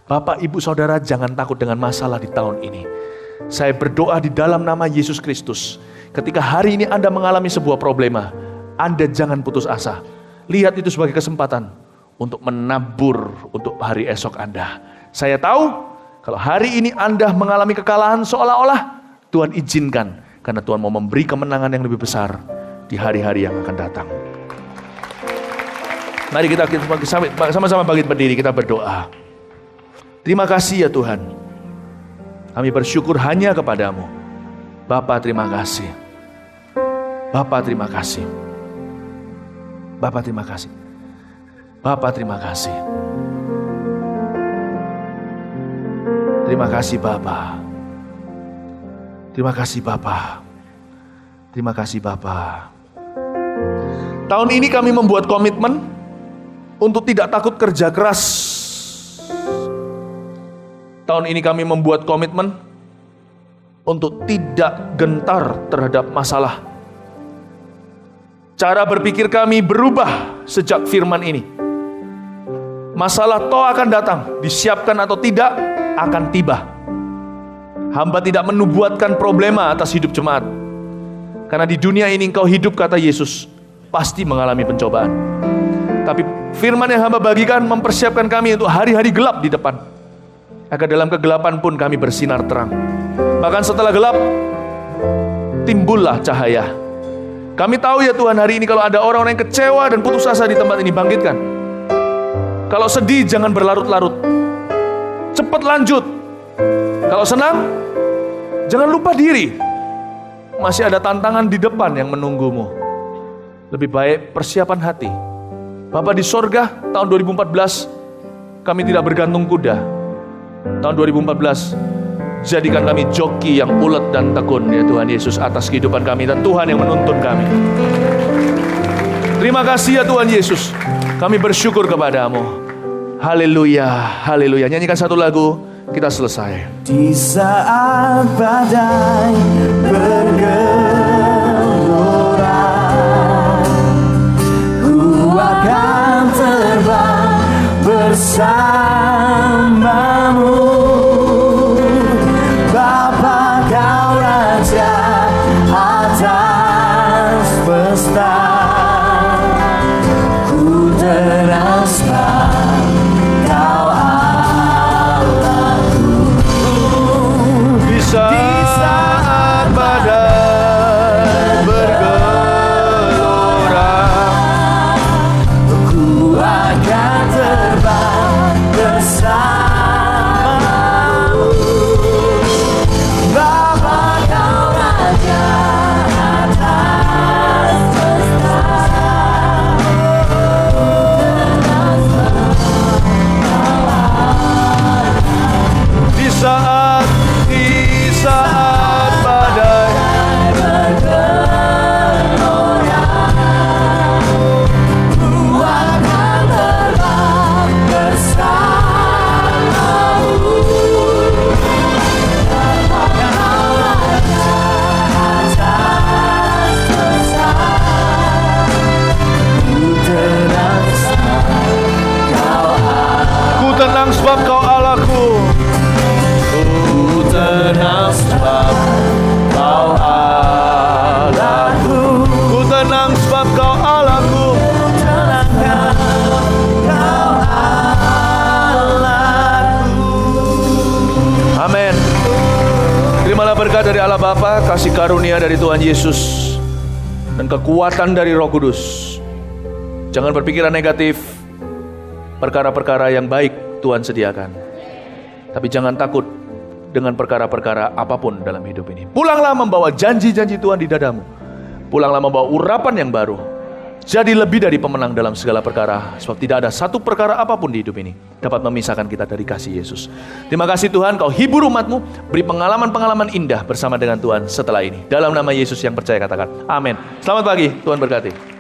Bapak, ibu, saudara, jangan takut dengan masalah di tahun ini. Saya berdoa di dalam nama Yesus Kristus. Ketika hari ini Anda mengalami sebuah problema, Anda jangan putus asa. Lihat itu sebagai kesempatan untuk menabur untuk hari esok Anda. Saya tahu kalau hari ini Anda mengalami kekalahan seolah-olah Tuhan izinkan, karena Tuhan mau memberi kemenangan yang lebih besar. di hari-hari yang akan datang. Mari kita sama-sama bangkit berdiri, kita berdoa. Terima kasih ya Tuhan. Kami bersyukur hanya kepadamu. Bapa terima kasih. Bapa terima kasih. Bapa terima kasih. Bapa terima kasih. Terima kasih Bapa. Terima kasih Bapa. Terima kasih Bapa. Tahun ini kami membuat komitmen untuk tidak takut kerja keras. Tahun ini kami membuat komitmen untuk tidak gentar terhadap masalah. Cara berpikir kami berubah sejak firman ini. Masalah toh akan datang, disiapkan atau tidak, akan tiba. Hamba tidak menubuatkan problema atas hidup jemaat. Karena di dunia ini engkau hidup, kata Yesus, pasti mengalami pencobaan. Tapi firman yang hamba bagikan mempersiapkan kami untuk hari-hari gelap di depan. Agar dalam kegelapan pun kami bersinar terang. Bahkan setelah gelap, timbullah cahaya. Kami tahu ya Tuhan, hari ini kalau ada orang-orang yang kecewa dan putus asa di tempat ini, bangkitkan. Kalau sedih, jangan berlarut-larut. Cepat lanjut. Kalau senang, jangan lupa diri. Masih ada tantangan di depan yang menunggumu. Lebih baik persiapan hati. Bapa di sorga, tahun 2014, kami tidak bergantung kuda. Tahun 2014, jadikan kami joki yang ulet dan tekun ya Tuhan Yesus atas kehidupan kami, dan Tuhan yang menuntun kami. Terima kasih ya Tuhan Yesus. Kami bersyukur kepadamu. Haleluya, haleluya. Nyanyikan satu lagu, kita selesai. Di saat badai bergelora, ku akan terbang bersamamu. Bapa kau Raja atas semesta, ku teraspar kau Allahku. Di saat badai bergelora, ku akan terbang bersamamu. Bapa kau Raja atas semesta, di saat badai bergelora, ku akan terbang bersamamu. Bapa kau Raja atas semesta, ku tenang sebab ku tenang sebab kau kau Allahku. Ku tenang sebab kau Allahku. Ku tenang sebab kau Allahku. Tenangkan kau Allahku. Amin. Terimalah berkat dari Allah Bapa, kasih karunia dari Tuhan Yesus, dan kekuatan dari Roh Kudus. Jangan berpikiran negatif. Perkara-perkara yang baik Tuhan sediakan. Tapi jangan takut dengan perkara-perkara apapun dalam hidup ini. Pulanglah membawa janji-janji Tuhan di dadamu. Pulanglah membawa urapan yang baru. Jadi lebih dari pemenang dalam segala perkara. Sebab tidak ada satu perkara apapun di hidup ini dapat memisahkan kita dari kasih Yesus. Terima kasih Tuhan, kau hibur umatmu. Beri pengalaman-pengalaman indah bersama dengan Tuhan setelah ini. Dalam nama Yesus yang percaya katakan amin. Selamat pagi, Tuhan berkati.